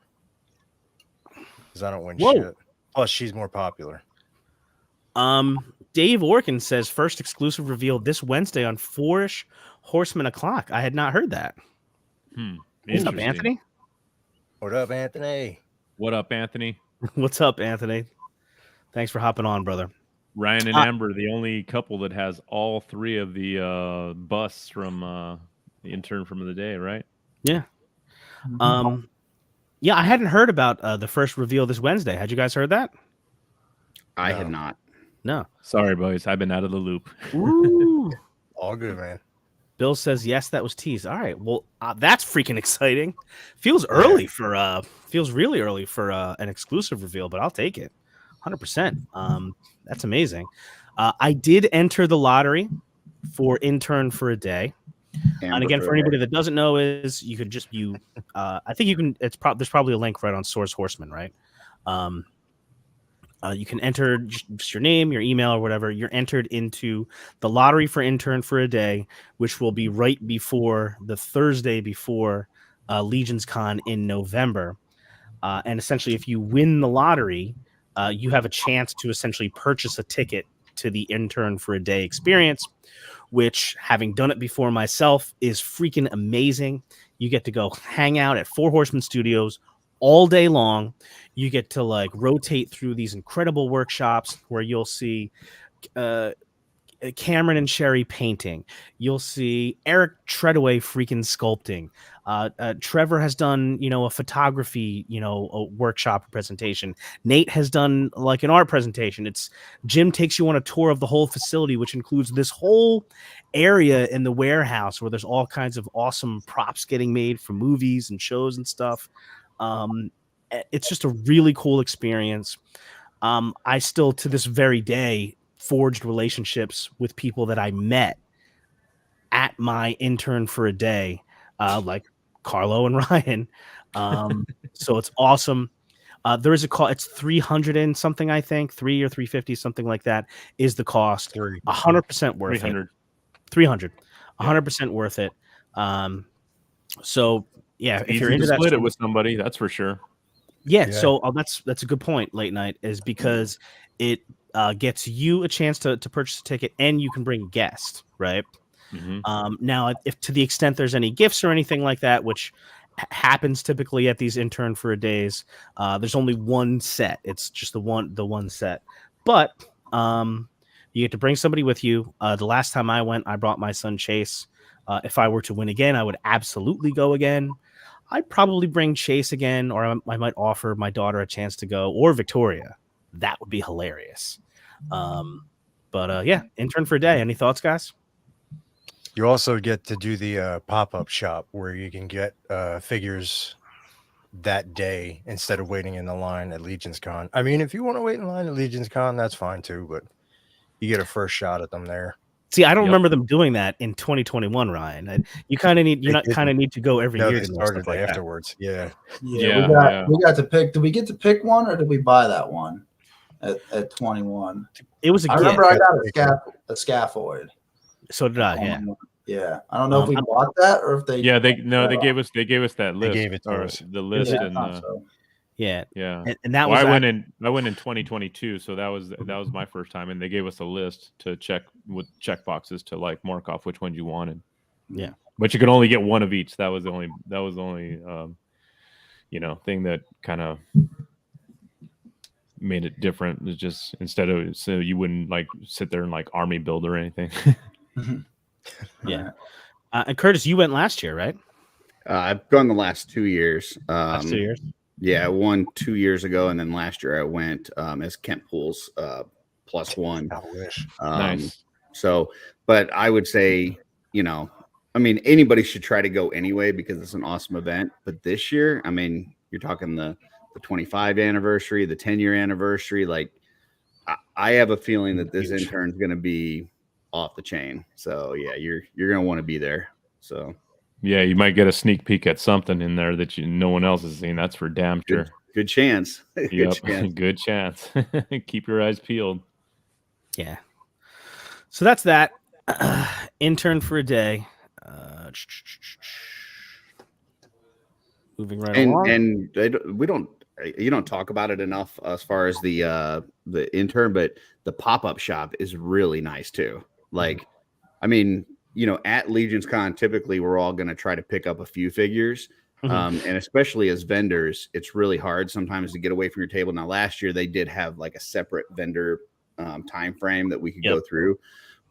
Because I don't win
Whoa.
shit. Plus, she's more popular.
Dave Orkin says first exclusive reveal this Wednesday on 4ish Horseman o'clock. I had not heard that. What's up,
Interesting.
Anthony?
What up, Anthony?
What up, Anthony?
What's up, Anthony? Thanks for hopping on, brother.
Ryan and Amber, the only couple that has all three of the busts from the intern from the day, right?
Yeah. Yeah, I hadn't heard about the first reveal this Wednesday. Had you guys heard that?
I
No.
had not.
No.
Sorry, boys. I've been out of the loop.
Ooh.
All good, man.
Bill says yes, that was teased. All right, well, that's freaking exciting. Feels early for feels really early for an exclusive reveal, but I'll take it, 100%. That's amazing. I did enter the lottery for intern for a day, and
Amber
again,
for
for
a
anybody
day.
that doesn't know, is you could just I think you can. There's probably a link right on Source Horseman, right? You can enter just your name, your email, or whatever. You're entered into the lottery for intern for a day, which will be right before the Thursday before Legions Con in November. And essentially, if you win the lottery, you have a chance to essentially purchase a ticket to the intern for a day experience, which, having done it before myself, is freaking amazing. You get to go hang out at Four Horsemen Studios all day long. You get to like rotate through these incredible workshops where you'll see Cameron and Sherry painting. You'll see Eric Treadaway freaking sculpting. Trevor has done, a photography, a workshop presentation. Nate has done like an art presentation. Jim takes you on a tour of the whole facility, which includes this whole area in the warehouse where there's all kinds of awesome props getting made for movies and shows and stuff. It's just a really cool experience. I still, to this very day, forged relationships with people that I met at my intern for a day, like Carlo and Ryan. So it's awesome. There is a call. It's 300 and something, I think, 3 or 350, something like that is the cost. 100% worth
300.
it. 300, 100% worth it. So yeah, if you're
Easy
into
to
that,
split it with somebody, that's for sure.
yeah.
Yeah.
So that's a good point. Late night is because it gets you a chance to purchase a ticket, and you can bring a guest, right?
Mhm.
Now, if to the extent there's any gifts or anything like that, which happens typically at these intern for a days, there's only one set. It's just the one set, but you get to bring somebody with you. The last time I went, I brought my son Chase. If I were to win again, I would absolutely go again. I'd probably bring Chase again, or I might offer my daughter a chance to go, or Victoria. That would be hilarious. But yeah, intern for a day. Any thoughts, guys?
You also get to do the pop-up shop where you can get figures that day instead of waiting in the line at Legions Con. I mean, if you want to wait in line at Legions Con, that's fine too, but you get a first shot at them there.
See, I don't
Yep.
remember them doing that in 2021, Ryan. You kind of need
They
kind of need to go every
No,
year
they
to know
started
stuff like that.
afterwards. Yeah.
Yeah,
we got to pick. Did we get to pick one, or did we buy that one at 21?
It was a
I
gift.
remember I got
Got to
a scaphoid.
So did I. Yeah.
Yeah. I don't know if we
I'm-
bought that or if they.
Yeah, they gave us that list.
gave it to
or
us.
the list,
Yeah, I
and
thought so.
Yeah.
yeah.
And that
Well,
was
I went in 2022, so that was my first time, and they gave us a list to check with check boxes to like mark off which ones you wanted.
Yeah.
But you could only get one of each. That was the only thing that kind of made it different. It's just instead of, so you wouldn't like sit there and like army build or anything.
Yeah. And Curtis, you went last year, right?
I've gone the last 2 years.
Last 2 years.
Yeah, I won 2 years ago, and then last year I went as Kent Pools +1.
I wish.
Nice.
So, but I would say, I mean, anybody should try to go anyway because it's an awesome event. But this year, I mean, you're talking the 25 anniversary, the 10-year anniversary. Like, I have a feeling that this
Huge.
intern is going to be off the chain. So yeah, you're going to want to be there. So
Yeah, you might get a sneak peek at something in there that no one else has seen. That's for damn sure.
good chance. Good
Yep,
chance.
good chance. Keep your eyes peeled.
Yeah. So that's that. Intern for a day. Moving right along.
And you don't talk about it enough as far as the intern, but the pop-up shop is really nice too. Like, I mean, at Legion's Con, typically we're all going to try to pick up a few figures.
Mhm.
And especially as vendors, it's really hard sometimes to get away from your table. Now, last year they did have like a separate vendor time frame that we could go through,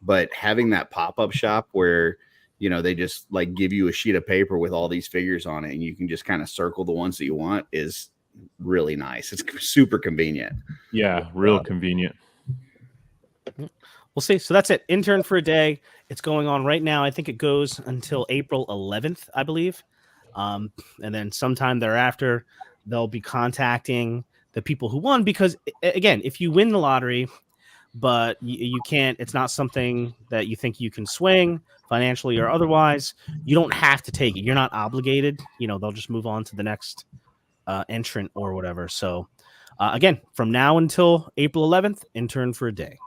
but having that pop-up shop where they just like give you a sheet of paper with all these figures on it and you can just kind of circle the ones that you want is really nice. It's super convenient.
Yeah, real convenient.
We'll see. So that's it. Intern for a day. It's going on right now. I think it goes until April 11th, I believe. And then sometime thereafter, they'll be contacting the people who won because, again, if you win the lottery, but you can't, it's not something that you think you can swing financially or otherwise, you don't have to take it. You're not obligated. They'll just move on to the next entrant or whatever. So, again, from now until April 11th, intern for a day.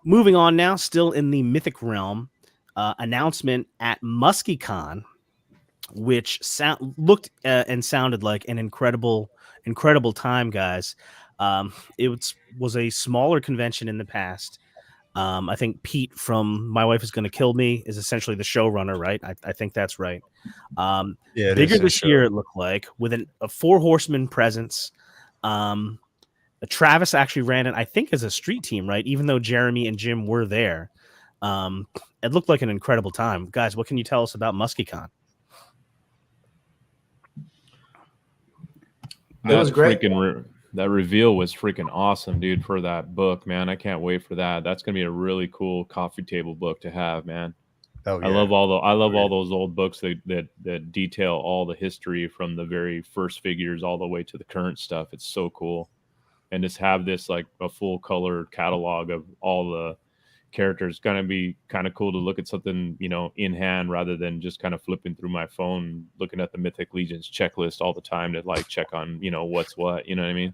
Moving on now, still in the mythic realm, announcement at MuskyCon, which looked and sounded like an incredible time, guys. It was a smaller convention in the past. I think Pete from My Wife Is Gonna Kill Me is essentially the showrunner, right? I think that's right.
Yeah, it
Bigger
is a
this
show.
year, it looked like, with a 4 horseman presence. Travis actually ran it, I think, as a street team, right? Even though Jeremy and Jim were there. It looked like an incredible time. Guys, what can you tell us about MuskyCon?
It was great.
That reveal was freaking awesome, dude, for that book, man. I can't wait for that. That's going to be a really cool coffee table book to have, man.
Oh, yeah.
I love all those old books that detail all the history from the very first figures all the way to the current stuff. It's so cool. And just have this like a full color catalog of all the characters. Going to be kind of cool to look at something, in hand rather than just kind of flipping through my phone, looking at the Mythic Legions checklist all the time to like check on, what's what, you know what I mean?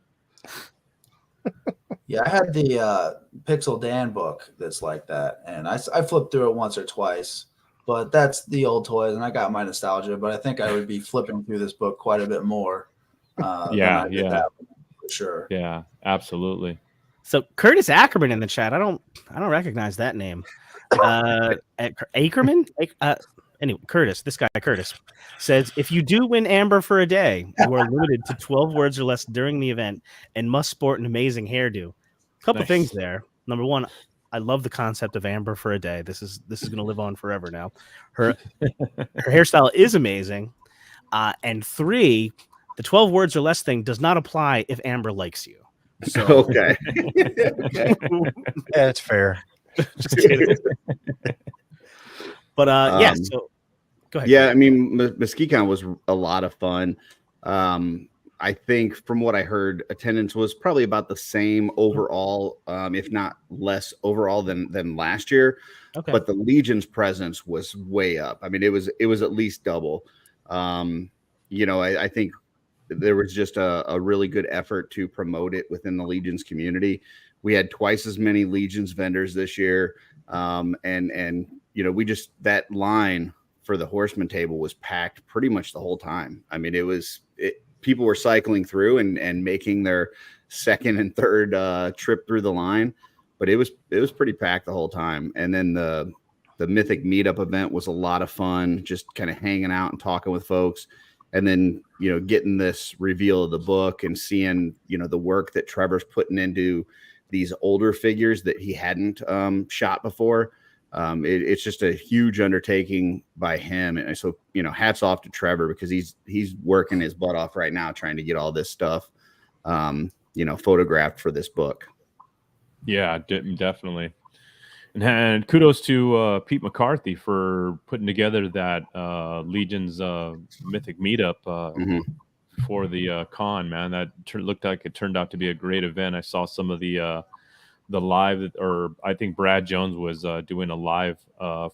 Yeah, I had the Pixel Dan book that's like that, and I flipped through it once or twice, but that's the old toys, and I got my nostalgia, but I think I would be flipping through this book quite a bit more.
Yeah,
than I did that one, for sure.
Yeah, absolutely.
So Curtis Ackerman in the chat. I don't recognize that name. Ackerman? Anyway, Curtis, this guy Curtis says, if you do win Amber for a day, you are limited to 12 words or less during the event and must sport an amazing hairdo. A couple
Nice.
things there. Number one, I love the concept of Amber for a day. This is going to live on forever now. Her hairstyle is amazing. And 3, the 12 words or less thing does not apply if Amber likes you. So,
Okay.
Yeah, it's fair.
just kidding. But yeah, so go ahead.
Yeah, I mean, MuskyCon was a lot of fun. I think from what I heard, attendance was probably about the same overall, if not less overall than last year.
Okay.
But the Legion's presence was way up. I mean, it was at least double. I think there was just a really good effort to promote it within the Legion's community. We had twice as many Legion's vendors this year. And we just, that line for the Horseman table was packed pretty much the whole time. I mean, people were cycling through and making their second and third trip through the line, but it was pretty packed the whole time. And then the Mythic meetup event was a lot of fun, just kind of hanging out and talking with folks. And then, getting this reveal of the book and seeing, the work that Trevor's putting into these older figures that he hadn't shot before. It's just a huge undertaking by him. And so, hats off to Trevor, because he's working his butt off right now trying to get all this stuff, photographed for this book.
Yeah, definitely. And kudos to Pete McCarthy for putting together that Legion's Mythic meetup for the con, man. That looked like it turned out to be a great event. I saw some of the live, or I think Brad Jones was doing a live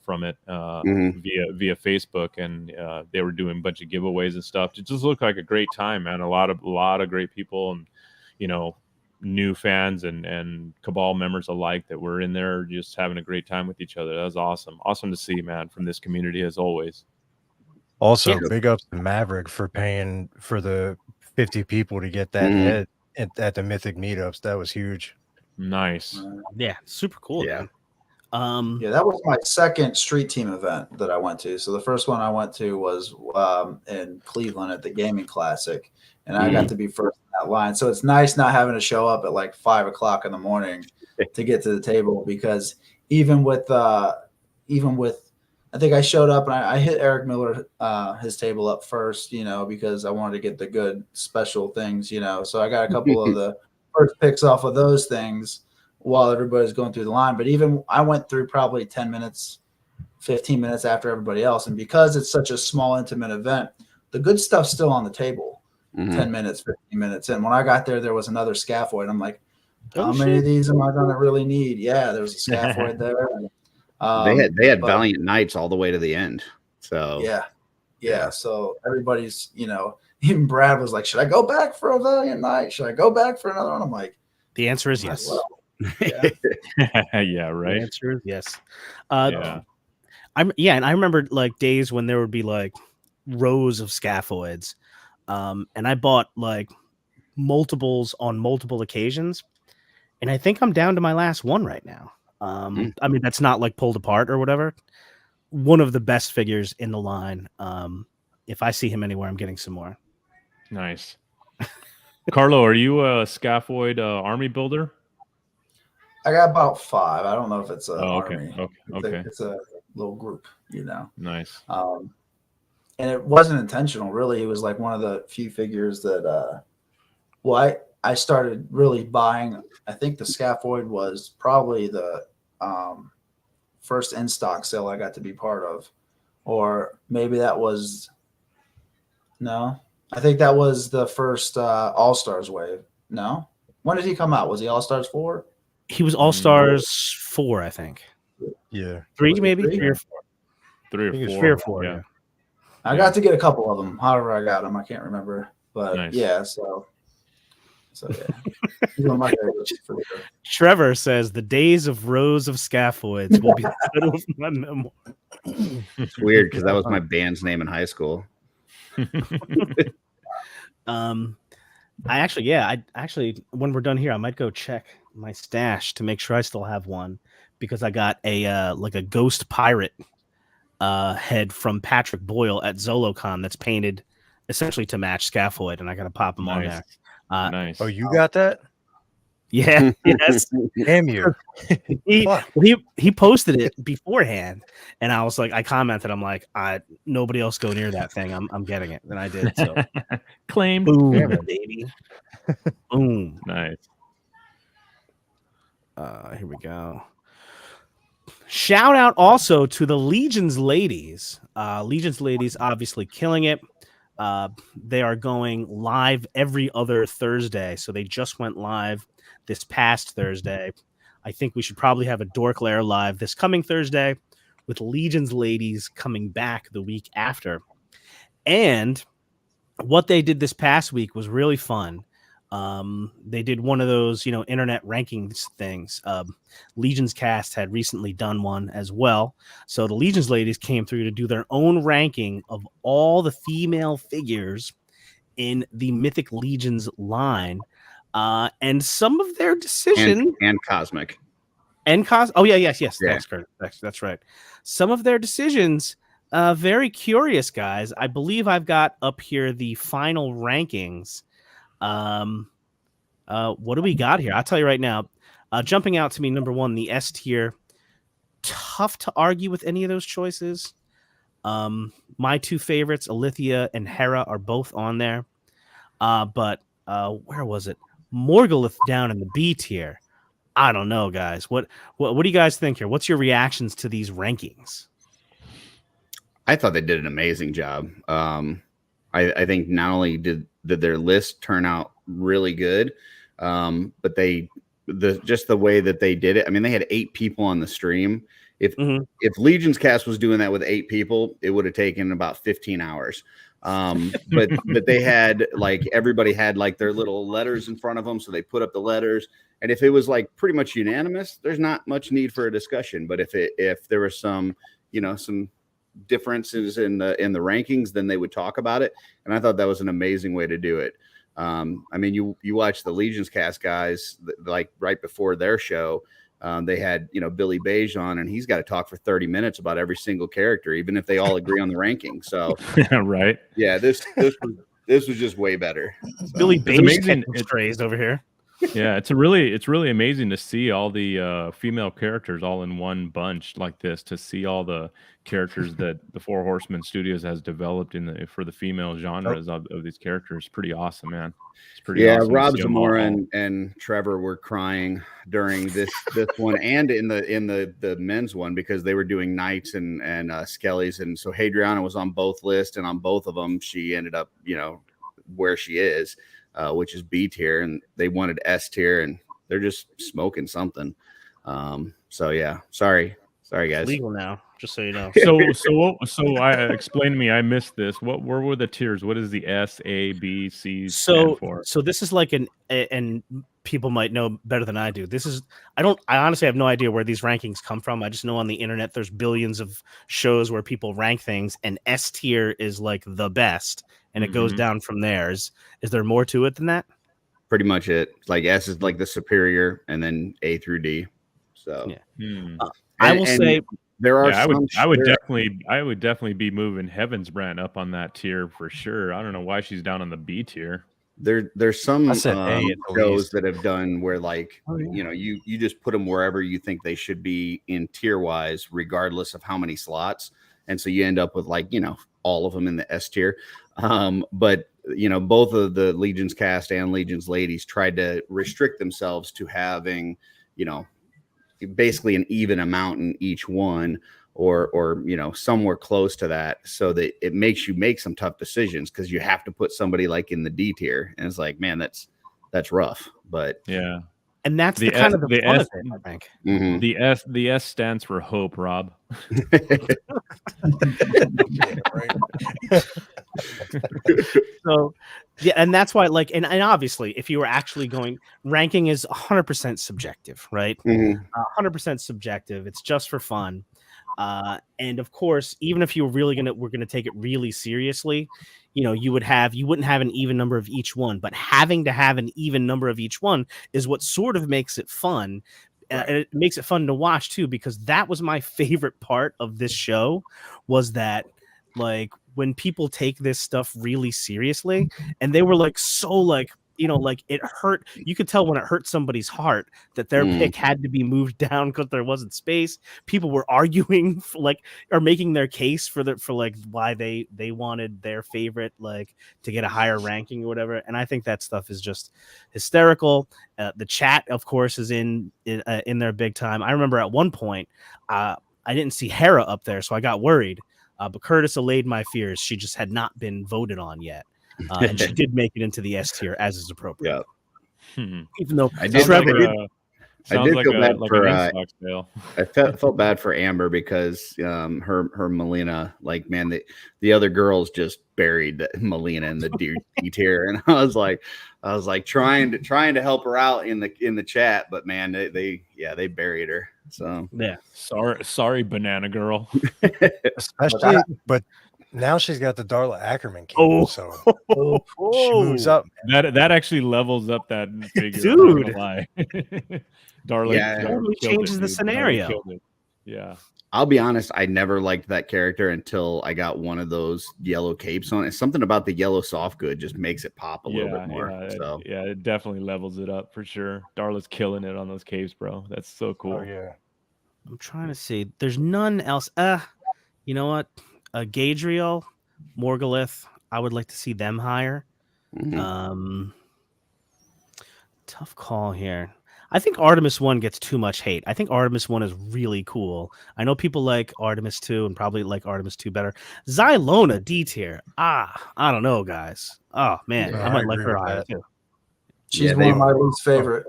from it via Facebook, and they were doing a bunch of giveaways and stuff. It just looked like a great time, man. A lot of great people, and new fans and Cabal members alike that were in there just having a great time with each other. That was awesome to see, man, from this community as always.
Also, big ups to Maverick for paying for the 50 people to get that head at the Mythic meetups. That was huge.
Nice.
Yeah, super cool.
Yeah.
Man.
Yeah, that was my second street team event that I went to. So the first one I went to was in Cleveland at the Gaming Classic, and I got to be first in that line. So it's nice not having to show up at like 5 o'clock in the morning to get to the table, because even with I think I showed up and I hit Eric Miller his table up first, because I wanted to get the good special things, So I got a couple of the first picks off of those things while everybody's going through the line. But even I went through probably 10 minutes, 15 minutes after everybody else. And because it's such a small, intimate event, the good stuff's still on the table 10 minutes, 15 minutes. And when I got there, there was another scaphoid. I'm like, how many of these am I going to really need? Yeah, there's a scaphoid there.
They had Valiant Knights all the way to the end. So
yeah. So everybody's, even Brad was like, should I go back for a Valiant Knight? Should I go back for another one? I'm like,
the answer is yes.
Well,
yeah, right.
The answer is yes.
Yeah.
And I remember like days when there would be like rows of scaphoids. And I bought like multiples on multiple occasions. And I think I'm down to my last one right now. I mean, that's not like pulled apart or whatever. One of the best figures in the line. If I see him anywhere, I'm getting some more.
Nice. Carlo, are you a scaphoid army builder?
I got about 5. I don't know if it's a
okay.
army.
Okay.
It's a little group,
Nice.
And it wasn't intentional, really. It was like one of the few figures that I started really buying. I think the scaphoid was probably the first in-stock sale I got to be part of. Or maybe that was I think that was the first All-Stars wave. No? When did he come out? Was he All-Stars 4?
He was All-Stars 4, I think.
Yeah.
3 maybe?
3?
3 or 4.
3 or 4.
3 or 4, yeah.
I got to get a couple of them. However I got them, I can't remember. But
Nice.
yeah, so yeah. He's one of my favorites for sure.
Trevor says the days of rows of scaphoids will be the title of my memoir.
it's weird because that was my band's name in high school.
I actually when we're done here, I might go check my stash to make sure I still have one, because I got a like a ghost pirate head from Patrick Boyle at ZoloCon that's painted essentially to match scaphoid, and I gotta pop them on there.
Nice.
Oh, you got that?
Yeah, yes.
Damn you.
He posted it beforehand, and I was like, I commented, I'm like, nobody else go near that thing. I'm getting it, and I did. So
Claimed.
boom, baby. Boom.
Nice.
Here we go. Shout out also to the Legion's ladies. Legion's ladies obviously killing it. They are going live every other Thursday. So they just went live this past Thursday. I think we should probably have a Dork Lair live this coming Thursday, with Legion's Ladies coming back the week after. And what they did this past week was really fun. They did one of those, internet rankings things. Legion's Cast had recently done one as well. So the Legion's Ladies came through to do their own ranking of all the female figures in the Mythic Legions line. And some of their decisions
and Cosmic.
Oh yeah, yes.
Yeah.
Thanks, Kurt. That's right. Some of their decisions, very curious, guys. I believe I've got up here the final rankings. What do we got here? I'll tell you right now. Jumping out to me, number one, the S tier. Tough to argue with any of those choices. My two favorites, Alithia and Hera, are both on there. But where was it? Morgulith down in the B tier. I don't know, guys. What do you guys think here? What's your reactions to these rankings?
I thought they did an amazing job. I think not only did their list turn out really good, but just the way that they did it. I mean, they had 8 people on the stream. If Legion's Cast was doing that with 8 people, it would have taken about 15 hours. But they had everybody had their little letters in front of them, so they put up the letters. And if it was pretty much unanimous, there's not much need for a discussion. But if there was some differences in the rankings, then they would talk about it. And I thought that was an amazing way to do it. I mean, you watch the Legion's Cast guys, right before their show, they had Billy Beige on, and he's got to talk for 30 minutes about every single character, even if they all agree on the ranking. So
right,
yeah, this was just way better. So.
Billy Beige
amazing.
It's crazed over here.
Yeah, it's really amazing to see all the female characters all in one bunch like this. To see all the characters that the Four Horsemen Studios has developed for the female genres of these characters, pretty awesome, man. It's pretty awesome.
Rob Zamora and Trevor were crying during this one and in the men's one, because they were doing Knights and Skellies, and so Hadriana was on both lists, and on both of them she ended up where she is. Which is B tier, and they wanted S tier, and they're just smoking something. So yeah, sorry guys.
It's legal now, just so you know.
So I explain to me. I missed this. Where were the tiers? What is the S, A, B, C stand for?
So this is and people might know better than I do. I honestly have no idea where these rankings come from. I just know on the internet there's billions of shows where people rank things, and S tier is the best, and it goes down from there. Is there more to it than that?
Pretty much it. S is the superior, and then A through D. So
yeah.
I will say
there are.
Yeah, I would definitely be moving Heaven's Brand up on that tier for sure. I don't know why she's down on the B tier.
There's some shows that have done where you just put them wherever you think they should be in tier wise, regardless of how many slots, and so you end up with all of them in the S tier. But both of the Legion's Cast and Legion's Ladies tried to restrict themselves to having basically an even amount in each one, or somewhere close to that, so that it makes you make some tough decisions, because you have to put somebody in the D tier, and it's man, that's rough. But
yeah,
and that's the fun of it, I think.
Mm-hmm.
The S stands for hope, Rob.
So yeah, and that's why and obviously if you were actually going, ranking is 100% subjective, right? 100% subjective. It's just for fun. And of course, even if you were going to take it really seriously, you wouldn't have an even number of each one, but having to have an even number of each one is what sort of makes it fun. And it makes it fun to watch too, because that was my favorite part of this show, was that when people take this stuff really seriously, and they were it hurt. You could tell when it hurt somebody's heart that their pick had to be moved down because there wasn't space. People were arguing or making their case for why they wanted their favorite to get a higher ranking or whatever. And I think that stuff is just hysterical. The chat, of course, is in there big time. I remember at one point, I didn't see Hera up there, so I got worried. But Curtis allayed my fears. She just had not been voted on yet. And she did make it into the S tier as is appropriate.
Yeah.
Even though
I did,
Trevor,
I did feel bad
like
for
an Xbox sale.
I felt bad for Amber because her Melina, like, man, the other girls just buried Melina in the D tier, and I was like trying to help her out in the chat, but man, they buried her. So
yeah,
Sorry, Banana Girl.
Especially, but now she's got the Darla Ackerman cape,
Oh.
so she moves up.
That actually levels up that figure.
Dude.
I'm not gonna lie. Darla,
Yeah.
Totally
killed
changes the
dude. Darla
scenario.
killed it. Yeah.
I'll be honest, I never liked that character until I got one of those yellow capes on. It's something about the yellow soft good just makes it pop a little bit more. So
Yeah, it definitely levels it up for sure. Darla's killing it on those capes, bro. That's so cool.
Oh yeah.
I'm trying to see. There's none else. You know what? Gadriel, Morgalith. I would like to see them higher.
mhm.
Tough call here. I think Artemis 1 gets too much hate. I think Artemis 1 is really cool. I know people like Artemis 2 and probably like Artemis 2 better. Xylona D tier. I don't know, guys. Oh man,
Yeah,
I might
I
like
agree
her
with
higher
that.
too.
She's
Yeah,
one of my least favorite.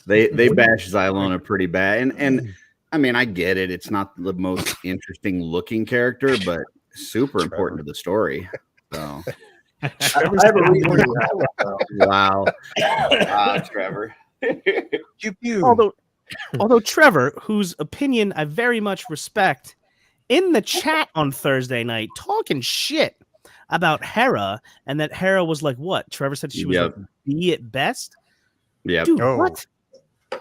They bash Xylona pretty bad, and I mean, I get it. It's not the most interesting looking character, but super important to the story. So
I have a reason to have it, though.
wow, Trevor.
Pew pew.
Although Trevor, whose opinion I very much respect, in the chat on Thursday night talking shit about Hera and that Hera was like what? Trevor said she was
Yep.
like B at best.
Yeah,
Dude,
Oh.
what?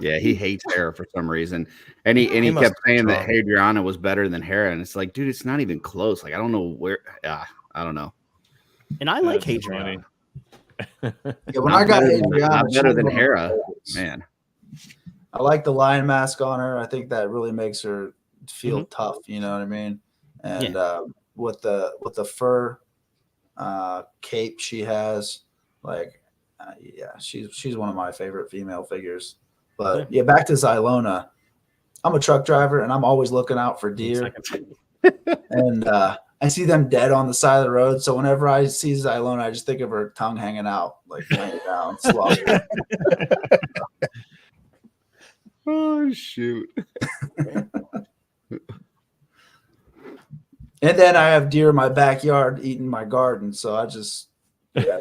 yeah, he hates Hera for some reason, and he
He must
kept
be
saying that
drunk.
Hadriana was better than Hera, and it's like, dude, it's not even close. Like, I don't know where. I don't know.
And I like
That's
Hadrian.
Yeah, when
Not
I got
better than-
Adriana,
not
she
better
was
than
one of my
Hera,
favorites.
man.
I like the lion mask on her. I think that really makes her feel tough. You know what I mean? And with the fur cape she has, like, she's one of my favorite female figures. But yeah, back to Xylona. I'm a truck driver, and I'm always looking out for deer. And I see them dead on the side of the road. So whenever I see Xylona, I just think of her tongue hanging out, like laying down, sloppy.
Oh shoot!
And then I have deer in my backyard eating my garden. So I just, I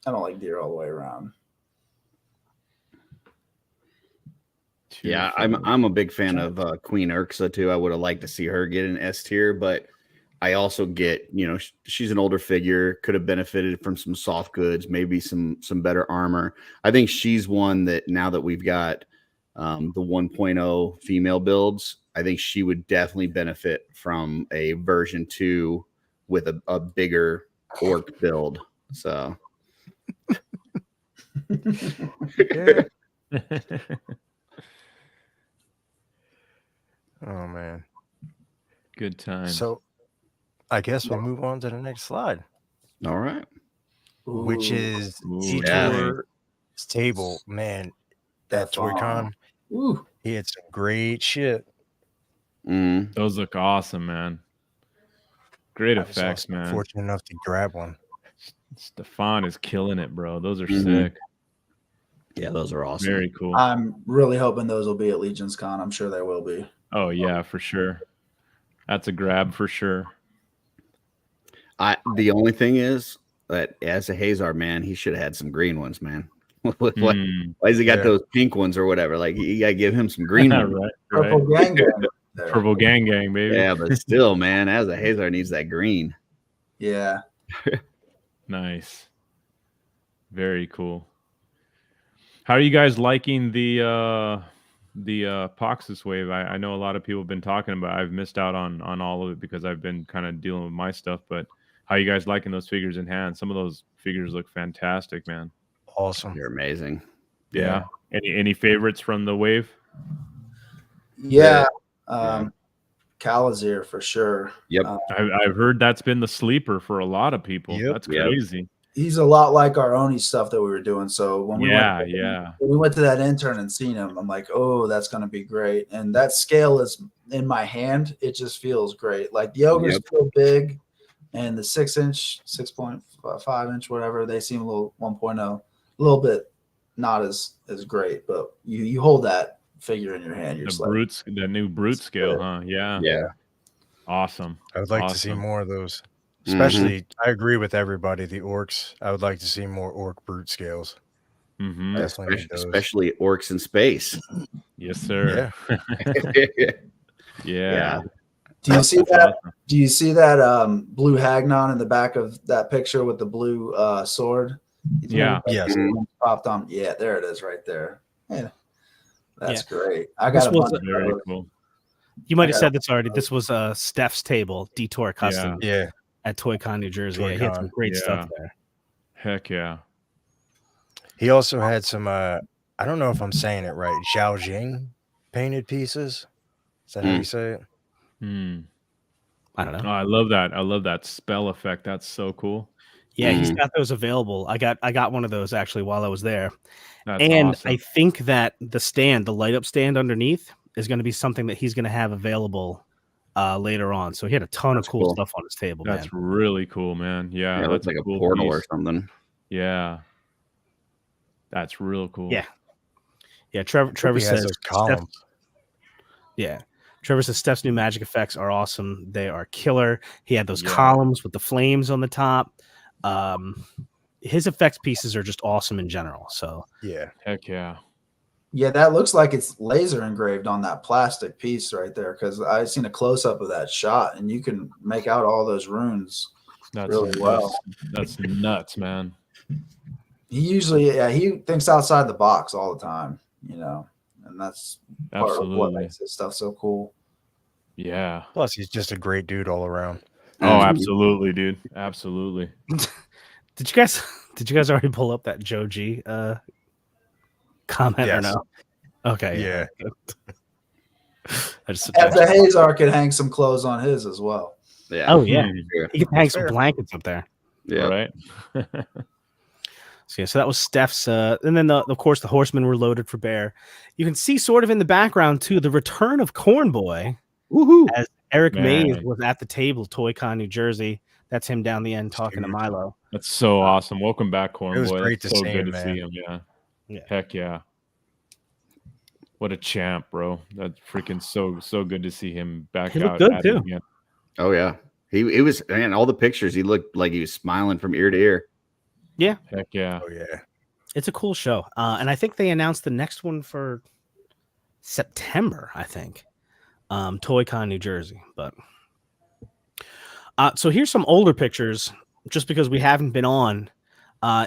don't like deer all the way around.
Yeah, I'm a big fan of Queen Urxa too. I would have liked to see her get an S tier, but I also get, she's an older figure, could have benefited from some soft goods, maybe some better armor. I think she's one that now that we've got the 1.0 female builds, I think she would definitely benefit from a version 2 with a bigger orc build. So
Yeah. Oh man.
Good time.
So I guess we'll move on to the next slide,
all right.
which
Ooh,
is
Ooh,
Etor's table. Man, that
That's awesome.
Toy-Con,
ooh.
he had some great shit.
Mm.
Those look awesome, man. Great
I was
effects,
also
man.
fortunate enough to grab one.
Stefan is killing it, bro. Those are
Mhm.
sick.
Yeah, those are awesome.
Very cool.
I'm really hoping those will be at Legion's Con. I'm sure they will be.
Oh yeah, for sure. That's a grab for sure.
The only thing is that as a Hazard, man, he should have had some green ones, man. Why
Hmm.
has he got
Yeah.
those pink ones or whatever? Like, you gotta give him some green ones.
right,
Purple
right.
Gang Gang. there.
Purple gang, baby.
Yeah, but still, man, as a Hazard needs that green.
Yeah.
Nice. Very cool. How are you guys liking the Poxus wave? I know a lot of people have been talking about it. I've missed out on all of it because I've been kind of dealing with my stuff, but how you guys liking those figures in hand? Some of those figures look fantastic, man.
Awesome.
You're amazing.
Yeah. Any favorites from the wave?
Yeah. Kalazir for sure.
Yep.
I've heard that's been the sleeper for a lot of people.
Yep.
That's
Yep.
crazy.
he's a lot like our Oni stuff that we were doing. So when
Yeah,
we went to that intern and seen him, I'm like, oh, that's gonna be great. And that scale is in my hand. It just feels great. Like the ogres feel big, and the 6-inch, 6.5-inch, whatever, they seem a little 1.0, a little bit not as great. But you hold that figure in your hand, you're
the new brute scale, huh? Yeah. Awesome.
I would like to see more of those. Especially, I agree with everybody. The orcs. I would like to see more orc brute scales.
Definitely, especially orcs in space.
Yes, sir. Yeah.
Do you see that? Awesome. Do you see that blue Hagnon in the back of that picture with the blue sword?
Yeah.
Yes.
Popped on. Yeah, there it is, right there. Yeah, that's great. I got a bunch of
very cool.
You might have said this already. This was Steph's table, Detour Custom.
Yeah.
At ToyCon, New Jersey. He had some great stuff there.
Heck yeah.
He also had some, I don't know if I'm saying it right, Xiao Jing painted pieces. Is that how you say it?
I don't know.
Oh, I love that. I love that spell effect. That's so cool.
Yeah, he's got those available. I got one of those actually while I was there.
That's
and
awesome.
I think that the light up stand underneath is going to be something that he's going to have available later on. So he had a ton of cool stuff on his table.
That's really cool, man. Yeah,
that's like a
cool
portal
piece.
or something.
Yeah, that's real cool.
Yeah. Trevor says
those columns.
Trevor says Steph's new magic effects are awesome. They are killer. He had those columns with the flames on the top. His effects pieces are just awesome in general. So
heck yeah.
Yeah, that looks like it's laser engraved on that plastic piece right there, because I've seen a close up of that shot, and you can make out all those runes really well.
That's nuts, man.
He usually, he thinks outside the box all the time, and that's part of what makes this stuff so cool.
Yeah.
Plus, he's just a great dude all around.
Oh, absolutely, dude. Absolutely.
Did you guys already pull up that Joe G comment or no? Okay.
Yeah.
The Hazar could hang some clothes on his as well.
Yeah.
Oh yeah. He can hang some blankets up there.
Yeah.
Right.
So that was Steph's, and then of course the horsemen were loaded for bear. You can see sort of in the background too the return of Corn Boy.
Woohoo!
As Eric Mays was at the table, ToyCon, New Jersey. That's him down the end talking to Milo.
That's so awesome. Welcome back, Corn Boy.
It was great to see him,
see him. Yeah. Heck yeah. What a champ, bro. That's freaking so good to see him back
he
out.
Looked good too.
Again.
Oh yeah. He was, man, all the pictures, he looked like he was smiling from ear to ear.
Yeah.
Heck yeah.
Oh yeah.
It's a cool show. And I think they announced the next one for September, I think. ToyCon, New Jersey. But so here's some older pictures, just because we haven't been on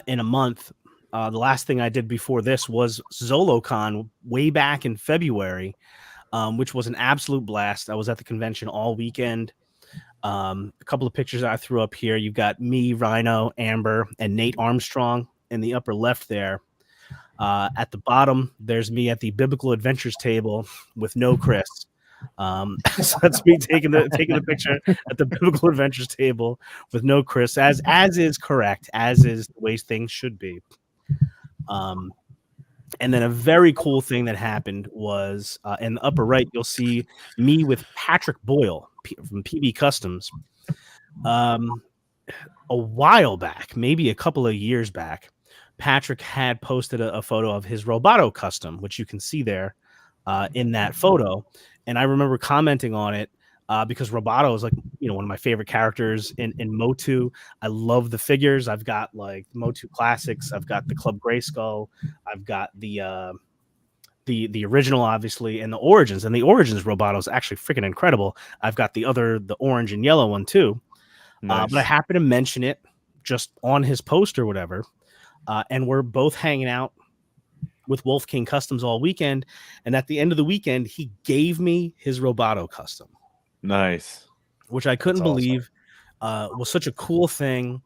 in a month. The last thing I did before this was ZoloCon way back in February, which was an absolute blast. I was at the convention all weekend. A couple of pictures I threw up here. You've got me, Rhino, Amber, and Nate Armstrong in the upper left there. At the bottom, there's me at the Biblical Adventures table with no Chris. So that's me taking the picture at the Biblical Adventures table with no Chris, as is correct, as is the way things should be. And then a very cool thing that happened was in the upper right, you'll see me with Patrick Boyle from PB Customs. A while back, maybe a couple of years back, Patrick had posted a photo of his Roboto custom, which you can see there in that photo. And I remember commenting on it because Roboto is like, one of my favorite characters in Motu. I love the figures. I've got like Motu Classics. I've got the Club Grayskull. I've got the original, obviously, and the Origins. And the Origins Roboto is actually freaking incredible. I've got the orange and yellow one too. Nice. But I happen to mention it just on his post or whatever. And we're both hanging out with Wolf King Customs all weekend. And at the end of the weekend, he gave me his Roboto custom.
Nice.
Which I couldn't believe was such a cool thing.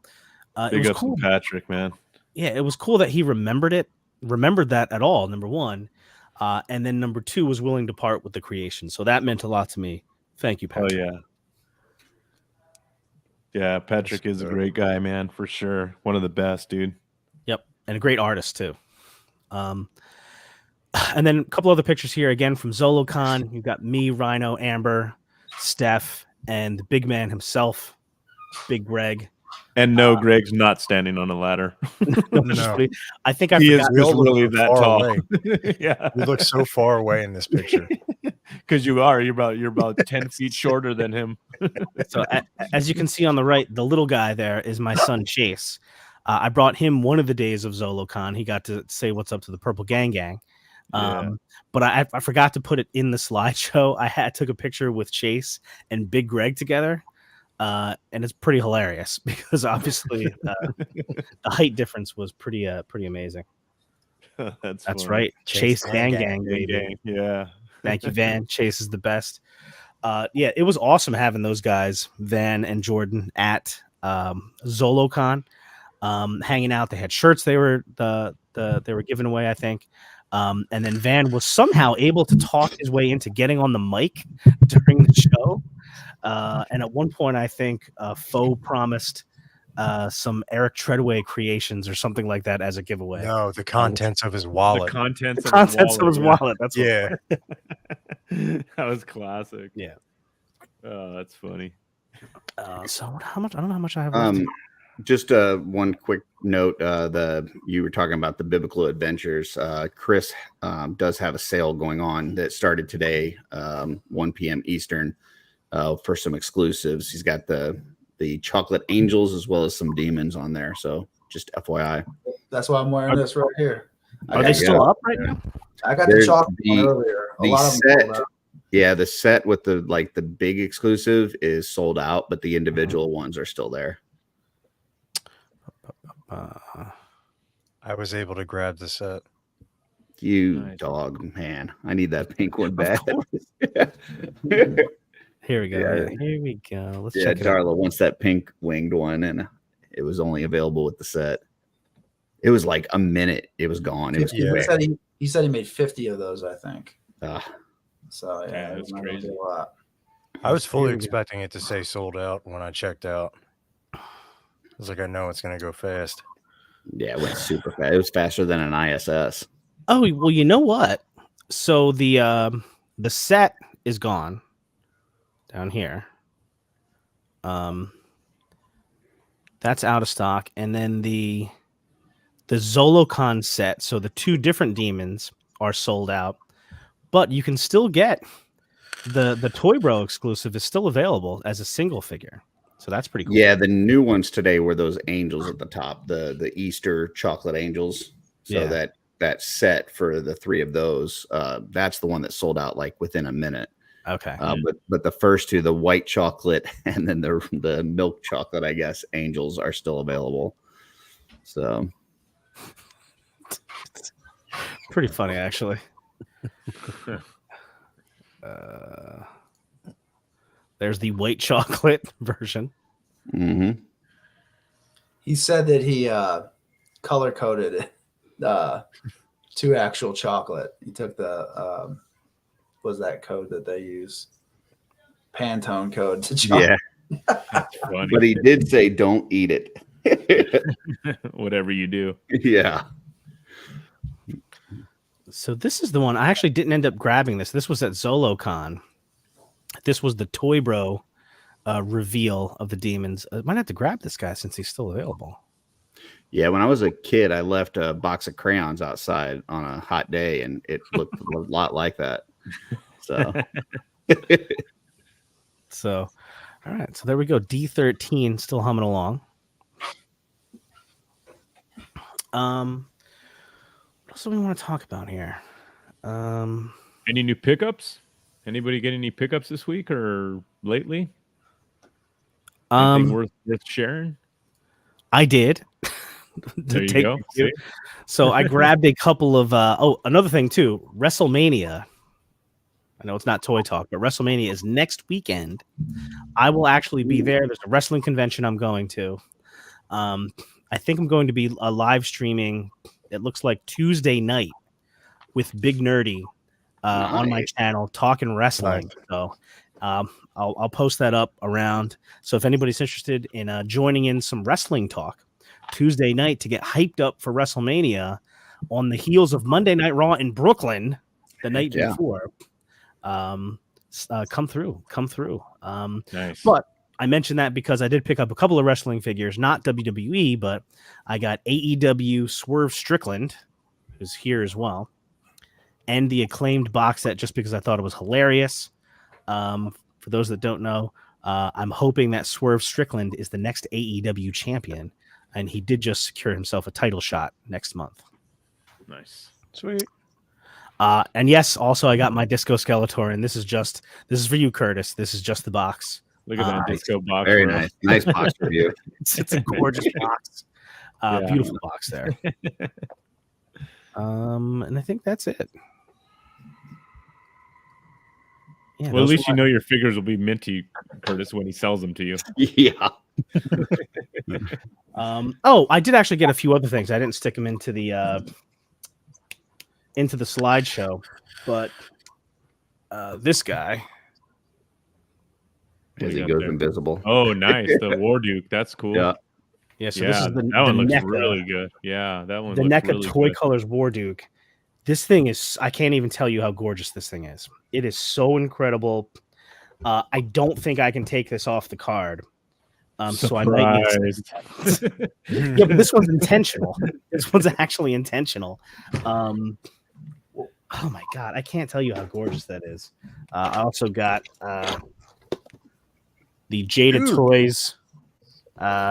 Big up to Patrick, man.
Yeah, it was cool that he remembered that at all, number one. And then number two, was willing to part with the creation. So that meant a lot to me. Thank you, Patrick.
Oh, yeah. Yeah, Patrick is a great guy, man, for sure. One of the best, dude.
Yep, and a great artist too. And then a couple other pictures here again from ZoloCon. You've got me, Rhino, Amber, Steph, and the big man himself, Big Greg.
And no, Greg's not standing on a ladder.
No.
I think I
He is
forgot.
just
Bill
really
looks
that
far
tall.
away.
Yeah,
You look so far away in this picture.
because you're about 10 feet shorter than him.
So as you can see on the right, the little guy there is my son Chase. I brought him one of the days of ZoloCon. He got to say what's up to the Purple Gang Gang.
Yeah.
But I forgot to put it in the slideshow. I took a picture with Chase and Big Greg together. And it's pretty hilarious because obviously the height difference was pretty amazing.
That's
That's
funny.
right. Chase Gang
Gang
Gang, baby.
Yeah.
Thank you, Van. Chase is the best. Yeah, it was awesome having those guys, Van and Jordan, at ZoloCon, hanging out. They had shirts they were they were giving away, I think. And then Van was somehow able to talk his way into getting on the mic during the show. And at one point, I think Foe promised some Eric Treadway creations or something like that as a giveaway.
No, the contents of his
The
wallet.
contents of
Contents
his
of his
wallet.
wallet. That's what
Yeah.
That was classic.
Yeah.
Oh, that's funny.
So how much? I don't know how much I have left.
Just one quick note. You were talking about the Biblical Adventures. Chris does have a sale going on that started today, 1 p.m. Eastern, for some exclusives. He's got the chocolate angels as well as some demons on there. So just FYI.
That's why I'm wearing this right here.
Are they still up right now?
I got the
There's
chocolate
the-
one earlier. A
the
lot of them
set-
sold out.
Yeah, the set with the big exclusive is sold out, but the individual ones are still there.
I was able to grab the set.
You
Nice.
dog, man. I need that pink one bad.
Here we go.
Yeah.
Here we go. Let's
Yeah,
check it out.
Darla wants that pink winged one, and it was only available with the set. It was like a minute. It was gone. It was
Yeah.
quick.
He said he made 50 of those, I think.
Ah,
So
Yeah,
yeah,
that's
it might not be
crazy.
a lot.
I was fully
Here we go.
expecting it to say sold out when I checked out. I was like, I know it's going to go fast.
yeah, it went super fast. It was faster than an ISS.
Oh well, you know what? So the set is gone down here. That's out of stock, and then the ZoloCon set. So the two different demons are sold out, but you can still get the Toy Bro exclusive is still available as a single figure. So that's pretty cool.
Yeah, the new ones today were those angels at the top, the Easter chocolate angels. So
Yeah.
that set for the three of those, that's the one that sold out like within a minute.
Okay.
But the first two, the white chocolate and then the milk chocolate, I guess, angels are still available. So
Pretty funny, actually. There's the white chocolate version.
mhm.
He said that he color coded two actual chocolate. He took the was that code that they use? Pantone code to chocolate.
Yeah,
That's funny.
but he did say don't eat it.
Whatever you do.
Yeah.
So this is the one. I actually didn't end up grabbing this. This was at ZoloCon. This was the Toy Bro reveal of the demons. I might have to grab this guy since he's still available.
Yeah, when I was a kid, I left a box of crayons outside on a hot day, and it looked a lot like that. So,
So, all right. So there we go. D13 still humming along. What else do we want to talk about here?
Any new pickups? Anybody get any pickups this week or lately? Anything worth sharing?
I did.
There you
Take
go.
a few.
See?
So I grabbed a couple of another thing too, WrestleMania. I know it's not Toy Talk, but WrestleMania is next weekend. I will actually be there. There's a wrestling convention I'm going to. I think I'm going to be live streaming. It looks like Tuesday night with Big Nerdy on my
Nice.
channel talking wrestling.
Nice.
So I'll post that up around. So if anybody's interested in joining in some wrestling talk Tuesday night to get hyped up for WrestleMania on the heels of Monday Night Raw in Brooklyn the night
yeah.
before, come through.
Nice.
But I mentioned that because I did pick up a couple of wrestling figures, not WWE, but I got AEW Swerve Strickland, who's here as well, and the Acclaimed box set just because I thought it was hilarious. For those that don't know, I'm hoping that Swerve Strickland is the next AEW champion, and he did just secure himself a title shot next month.
Nice.
Sweet.
And yes, also I got my Disco Skeletor, and this is for you, Curtis. This is just the box.
Look at that disco box.
Very
bro.
nice. Nice box review.
It's a gorgeous box.
Yeah.
Beautiful box there. And I think that's it. Yeah,
Well, at
those
least
are
you know your figures will be minty, Curtis, when he sells them to you.
Yeah.
Oh, I did actually get a few other things. I didn't stick them into the slideshow, but this guy.
As he
got
goes
there?
invisible.
Oh, nice. The War Duke. That's cool.
Yeah.
Yeah, so
Yeah,
this is the
that one looks
NECA,
really good. Yeah, that one
the
looks
NECA
really
Toy
good.
Colors War Duke. This thing is, I can't even tell you how gorgeous this thing is. It is so incredible. I don't think I can take this off the card. So I might
Surprised.
yeah, but this one's intentional. This one's actually intentional. Oh my god, I can't tell you how gorgeous that is. I also got the Jada
Dude.
Toys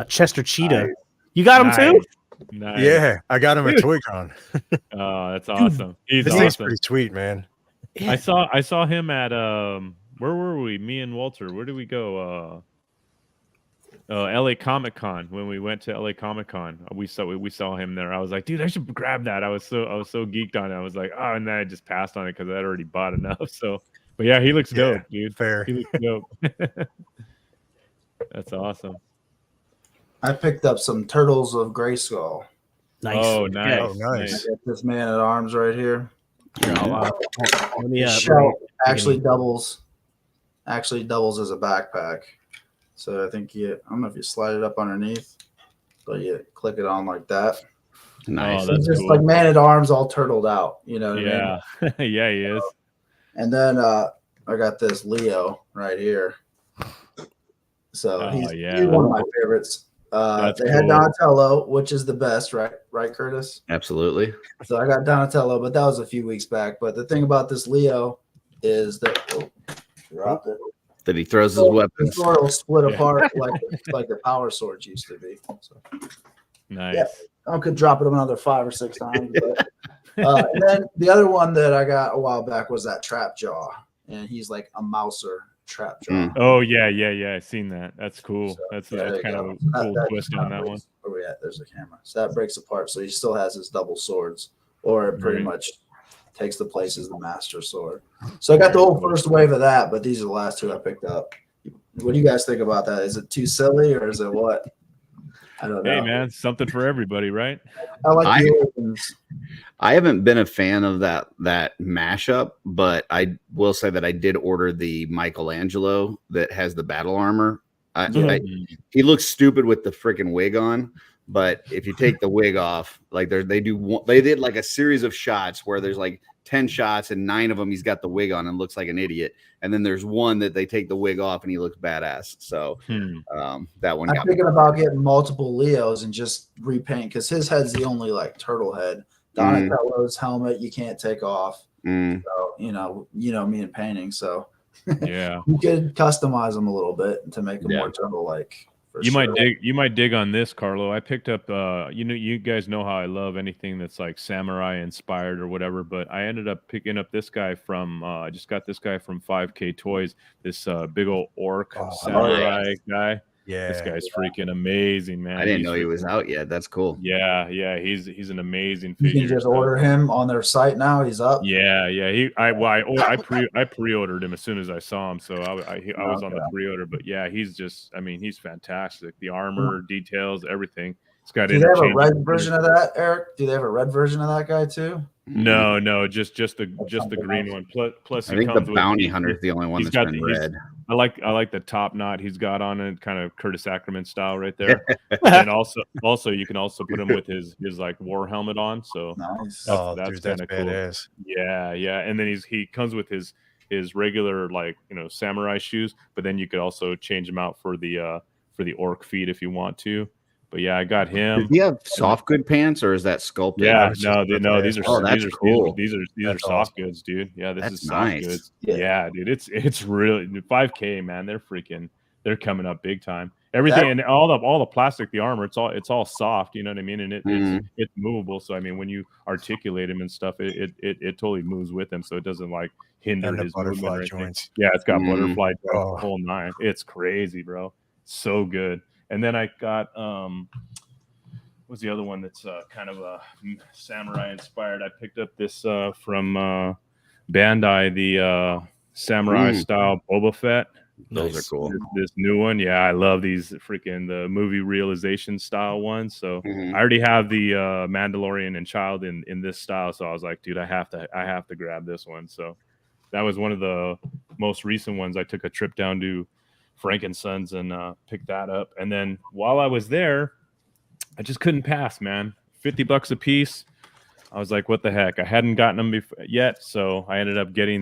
Chester Cheetah. You got him too?
Nice.
Yeah, I got him at Toy-Con.
Oh, that's awesome. He's
This thing's
awesome.
pretty sweet, man.
Yeah.
I saw him at where were we? Me and Walter. Where did we go? LA Comic Con. When we went to LA Comic Con, we saw him there. I was like, dude, I should grab that. I was so geeked on it. I was like, oh, and then I just passed on it because I'd already bought enough. So, but yeah, he looks
Yeah,
dope, dude.
Fair.
He looks dope. That's awesome.
I picked up some Turtles of Grayskull.
Nice.
Oh,
Okay.
nice.
Oh, nice.
I got this Man at Arms right here.
Let me,
The shell actually doubles as a backpack. So I think I don't know if you slide it up underneath, but you click it on like that.
Nice.
Oh,
So
that's
it's just
cool.
like Man at Arms all turtled out. You know what I mean?
Yeah. Yeah, he is.
And then I got this Leo right here. So
Oh,
he's
yeah.
one of my favorites.
That's
They had
cool.
Donatello, which is the best, right, Curtis?
Absolutely.
So I got Donatello, but that was a few weeks back. But the thing about this Leo is that dropped it.
That he throws his
The
weapons.
sword will split
Yeah.
apart like the power swords used to be. So
Nice.
Yeah. I could drop it another 5 or 6 times. But, and then the other one that I got a while back was that Trap Jaw, and he's like a mouser Trap Jaw.
Mm.
Oh yeah. I seen that. That's cool.
So,
That's
there you
kind
go.
of a cool
That
twist on that one.
Where we at? There's the camera. So that breaks apart. So he still has his double swords, or it pretty
Right.
much takes the place as the Master Sword. So I got the whole first wave of that, but these are the last 2 I picked up. What do you guys think about that? Is it too silly or is it what? I don't know.
Hey man, something for everybody, right?
I like
I-
the origins.
I haven't been a fan of that mashup, but I will say that I did order the Michelangelo that has the battle armor. He looks stupid with the freaking wig on, but if you take the wig off, like they did like a series of shots where there's like 10 shots and 9 of them he's got the wig on and looks like an idiot, and then there's one that they take the wig off and he looks badass. So that one
I'm
got me.
thinking about getting multiple Leos and just repaint because his head's the only like turtle head. Donatello's helmet you can't take off.
Mm.
So you know me and painting, so
Yeah.
you could customize them a little bit to make them
Yeah.
more turtle like.
You might dig on this, Carlo. I picked up you guys know how I love anything that's like samurai inspired or whatever, but I ended up picking up this guy from I just got this guy from 5K Toys, this big old orc samurai guy.
Yeah.
This guy's freaking amazing, man.
I didn't
He's
know he was
freaking-
out yet. That's cool.
Yeah, he's an amazing
You
figure.
can just
So-
order him on their site now. He's up.
Yeah. I pre-ordered him as soon as I saw him, so I was on the pre-order. But yeah, he's fantastic. The armor, details, everything. It's got.
Do they have a red
interchangeable-
version of that, Eric? Do they have a red version of that guy too?
No, just the green one. Plus
I
he
think the
comes with-
bounty hunter is the only one
he's
that's
got
been
the-
red.
I like the top knot he's got on it, kind of Curtis Ackerman style right there. And also you can also put him with his like war helmet on. So
Nice.
Oh,
that's
dude, that's
kind of cool.
badass.
Yeah. And then he comes with his regular, like, samurai shoes, but then you could also change them out for the orc feet if you want to. But yeah, I got
Does
him.
he have soft good pants or is that sculpted?
Yeah,
was just about to
these are
ask
Oh, that's cool.
these are
That's
soft
awesome.
goods, dude. Yeah, this
That's
is soft
nice.
goods.
Yeah.
Yeah, dude, it's really 5K, man. They're coming up big time. Everything and all the plastic, the armor, it's all soft. You know what I mean? And it's movable. So I mean, when you articulate him and stuff, it totally moves with him, so it doesn't like hinder
And the
his movement
butterfly
or anything.
joints.
Yeah, it's got
Mm.
butterfly joints,
Oh.
the whole nine. It's crazy, bro. So good. And then I got what's the other one that's kind of a samurai inspired? I picked up this from Bandai, the samurai style Boba Fett.
Those
Nice.
are cool.
This new one, yeah, I love these freaking the movie realization style ones. So
Mhm.
I already have the Mandalorian and Child in this style, so I was like, dude, I have to grab this one. So that was one of the most recent ones. I took a trip down to Frankensons and picked that up, and then while I was there, I just couldn't pass, man. $50 a piece. I was like, what the heck? I hadn't gotten them yet, so I ended up getting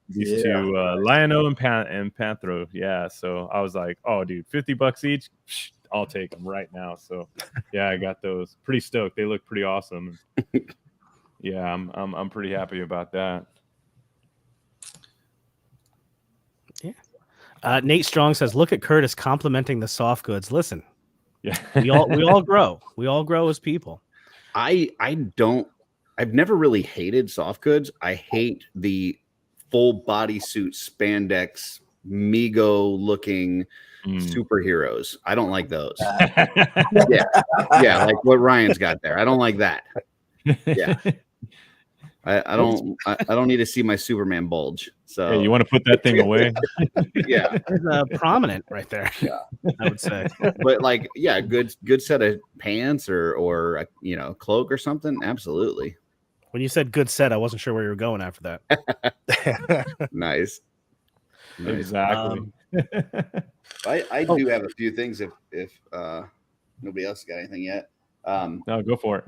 these two, Lion-O and Panthro. Yeah, so I was like, oh, dude, $50 each? Psh, I'll take them right now. So yeah, I got those. Pretty stoked. They look pretty awesome. Yeah, I'm pretty happy about that.
Nate Strong says, "Look at Curtis complimenting the soft goods. Listen,
Yeah,
we all grow. We all grow as people."
I've never really hated soft goods. I hate the full bodysuit spandex Mego looking superheroes. I don't like those. Yeah, like what Ryan's got there. I don't like that. Yeah. I don't need to see my Superman bulge. So
Hey, you want to put that thing away?
yeah,
It's prominent right there.
Yeah.
I would say.
but like, yeah, good set of pants or a cloak or something. Absolutely.
When you said good set, I wasn't sure where you were going after that.
Nice.
Exactly.
I do have a few things if nobody else got anything yet.
No, go for it.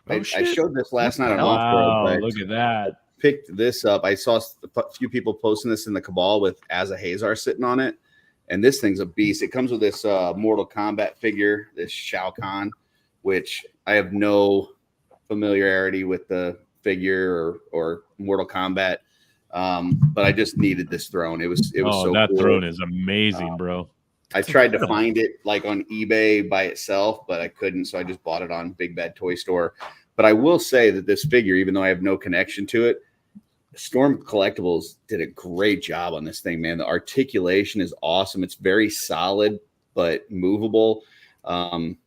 I
shit.
showed this last night on
Wow,
Off-Road, but
look at that.
picked this up. I saw a few people posting this in the Cabal with Asa Hazar sitting on it, and this thing's a beast. It comes with this Mortal Kombat figure, this Shao Kahn, which I have no familiarity with the figure or Mortal Kombat, but I just needed this throne. It was so
that
cool.
throne is amazing, bro.
I tried to find it like on eBay by itself, but I couldn't, so I just bought it on Big Bad Toy Store. But I will say that this figure, even though I have no connection to it, Storm Collectibles did a great job on this thing, man. The articulation is awesome. It's very solid but movable. And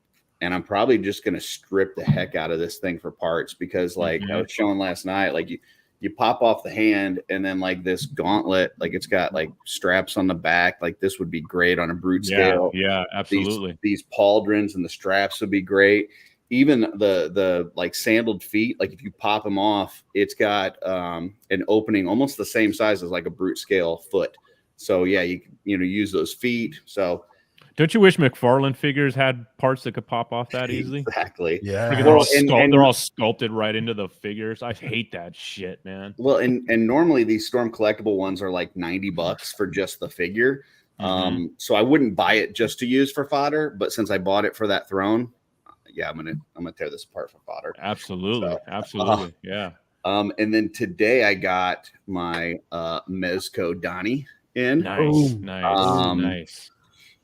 I'm probably just going to strip the heck out of this thing for parts because, like I was showing last night, like you pop off the hand and then like this gauntlet, like it's got like straps on the back. Like this would be great on a brute scale.
Yeah, absolutely.
These pauldrons and the straps would be great. Even the like sandaled feet, like if you pop them off, it's got an opening almost the same size as like a brute scale foot. So yeah, you use those feet. So
don't you wish McFarlane figures had parts that could pop off that easily?
exactly.
Yeah.
Freaking they're all sculpted right into the figures. I hate that shit, man.
Well, and normally these Storm Collectible ones are like $90 for just the figure. So I wouldn't buy it just to use for fodder, but since I bought it for that throne, yeah, I'm gonna tear this apart for fodder.
Absolutely,
So,
absolutely, yeah.
And then today I got my Mezco Donnie in.
Nice, nice.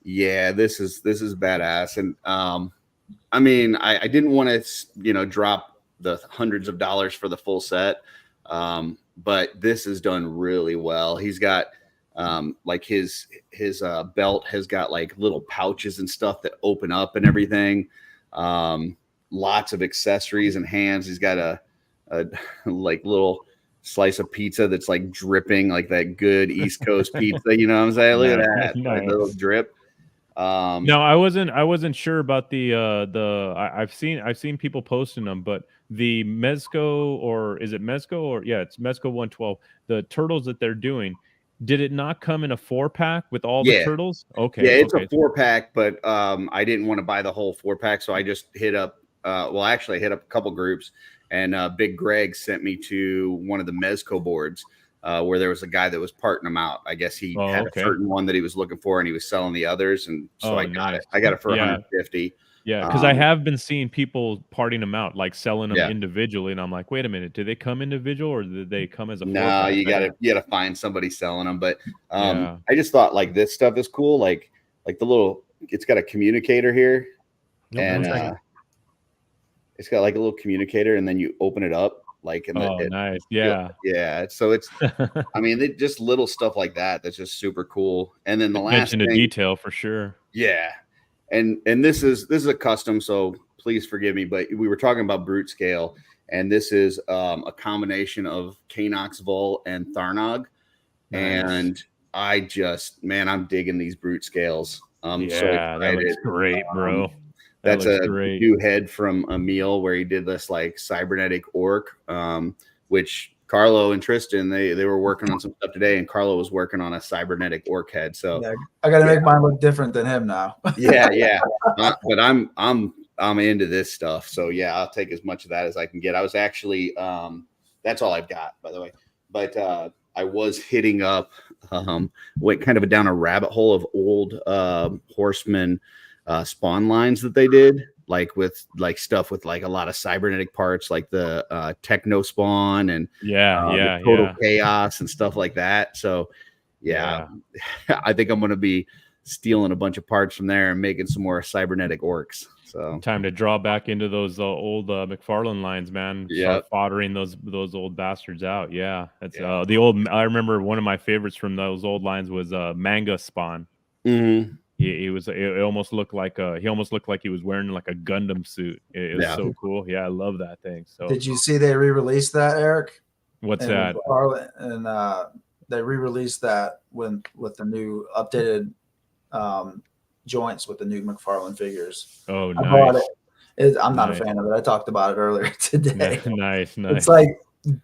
Yeah, this is badass. And I mean, I didn't want to drop the hundreds of dollars for the full set, but this is done really well. He's got like his belt has got like little pouches and stuff that open up and everything. Lots of accessories and hands. He's got a like little slice of pizza that's like dripping like that good East Coast pizza. You know what I'm saying? Look at that,
Nice.
That little drip.
No, I wasn't sure about the I've seen people posting them, but the Mezco, or is it Mezco, or yeah, it's Mezco 112. The turtles that they're doing, Did it not come in a 4-pack with all
Yeah.
the turtles? Okay.
Yeah, it's
okay.
a 4-pack, but I didn't want to buy the whole 4-pack, so I just hit up. Well, actually, I hit up a couple groups, and Big Greg sent me to one of the Mezco boards where there was a guy that was parting them out. I guess he had
okay.
a certain one that he was looking for, and he was selling the others, and so I got
nice.
it. I got it for
Yeah.
150.
Yeah, because I have been seeing people parting them out, like selling them
Yeah.
individually, and I'm like, wait a minute, did they come individual or did they come as a
No,
4-pack?
you gotta find somebody selling them. But
Yeah.
I just thought like this stuff is cool. Like the little, it's got a communicator here,
Nope,
and
one second.
it's got like a little communicator, and then you open it up, like in the
Nice. Yeah.
yeah. So it's, I mean, it just little stuff like that that's just super cool. And then the last
Attention to
thing,
detail for sure.
yeah, and this is a custom, so please forgive me, but we were talking about brute scale, and this is a combination of Canox Vol and Tharnog, and I just, man, I'm digging these brute scales. So
Yeah, that
excited.
looks great, bro.
That's
looks
a
great.
new head from Emil where he did this like cybernetic orc, which Carlo and Tristan they were working on some stuff today, and Carlo was working on a cybernetic orc head. So
Yeah, I got to make mine look different than him now.
yeah. But I'm into this stuff. So yeah, I'll take as much of that as I can get. I was actually that's all I've got, by the way. But I was hitting up went kind of down a rabbit hole of old horseman spawn lines that they did, like with like stuff with like a lot of cybernetic parts, like the techno spawn and the total chaos and stuff like that. So yeah. I think I'm gonna be stealing a bunch of parts from there and making some more cybernetic orcs. So
time to draw back into those old McFarlane lines, man. Start foddering those old bastards out. Yeah, that's the old. I remember one of my favorites from those old lines was Manga Spawn.
Mm-hmm.
He was. It almost looked like he almost looked like he was wearing like a Gundam suit. It was so cool. Yeah, I love that thing. So
did you see they re-released that, Eric?
What's that?
And they re-released that with the new updated joints with the new McFarlane figures.
Oh,
I bought
nice.
it. I'm not a fan of it. I talked about it earlier today.
Nice.
It's like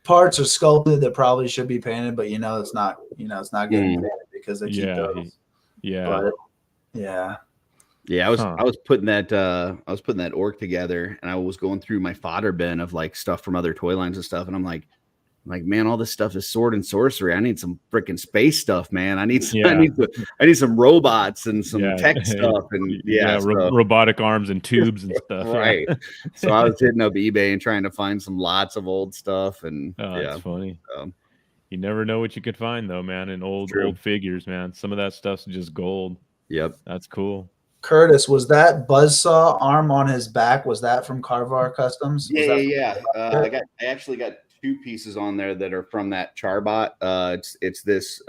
parts are sculpted that probably should be painted, but it's not. It's not getting painted because they keep those.
Yeah.
I was putting that orc together, and I was going through my fodder bin of like stuff from other toy lines and stuff, and I'm like, man, all this stuff is sword and sorcery. I need some freaking space stuff, man. I need some robots and some tech stuff, and
robotic arms and tubes and stuff.
Right. So I was hitting up eBay and trying to find some lots of old stuff, and
that's funny. You never know what you could find though, man. In old figures, man. Some of that stuff's just gold.
Yep,
that's cool.
Curtis, was that buzzsaw arm on his back? Was that from Carvar Customs?
Yeah. I actually got 2 pieces on there that are from that Charbot. It's this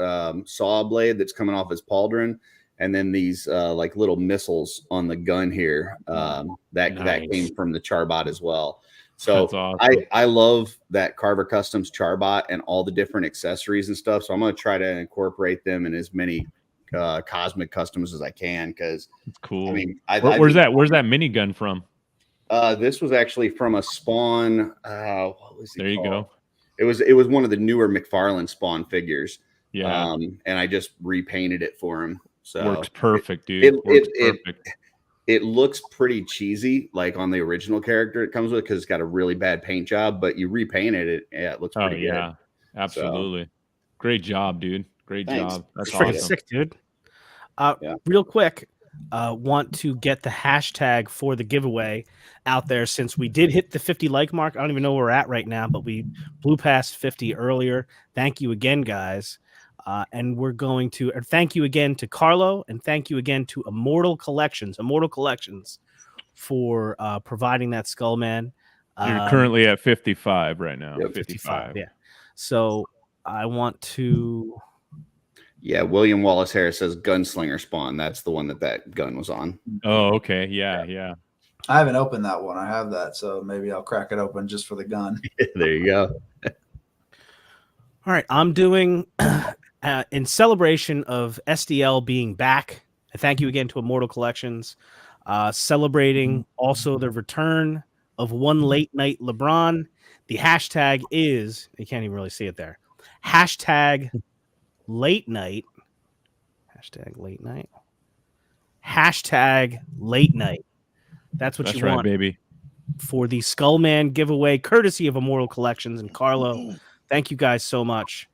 saw blade that's coming off his pauldron, and then these like little missiles on the gun here that came from the Charbot as well. So awesome. I love that Carver Customs Charbot and all the different accessories and stuff. So I'm going to try to incorporate them in as many cosmic customs as I can, because
it's cool.
I mean,
where's that minigun from?
This was actually from a Spawn. What was it
there? You
called?
go.
It was one of the newer McFarlane Spawn figures.
Yeah.
And I just repainted it for him. So
works perfect, dude.
It looks pretty cheesy, like on the original character it comes with, because it's got a really bad paint job. But you repainted it, it looks pretty good.
Yeah, absolutely. So, great job, dude. Great job. That's
freaking
awesome.
Sick, dude. Real quick, want to get the hashtag for the giveaway out there, since we did hit the 50 like mark. I don't even know where we're at right now, but we blew past 50 earlier. Thank you again, guys. And we're going to thank you again to Carlo, and thank you again to Immortal Collections for providing that skull, man.
You're currently at 55 right now.
Yep,
55.
Yeah. So I want to.
Yeah, William Wallace Harris says Gunslinger Spawn. That's the one that gun was on.
Oh, okay. Yeah.
I haven't opened that one. I have that, so maybe I'll crack it open just for the gun.
There you go.
All right, I'm doing in celebration of SDL being back. Thank you again to Immortal Collections, celebrating also the return of One Late Night LeBron. The hashtag is, you can't even really see it there. Hashtag late night. Hashtag late night. Hashtag late night. That's what
That's
you
right,
want
baby.
for the Skullman giveaway, courtesy of Immortal Collections. And Carlo, thank you guys so much.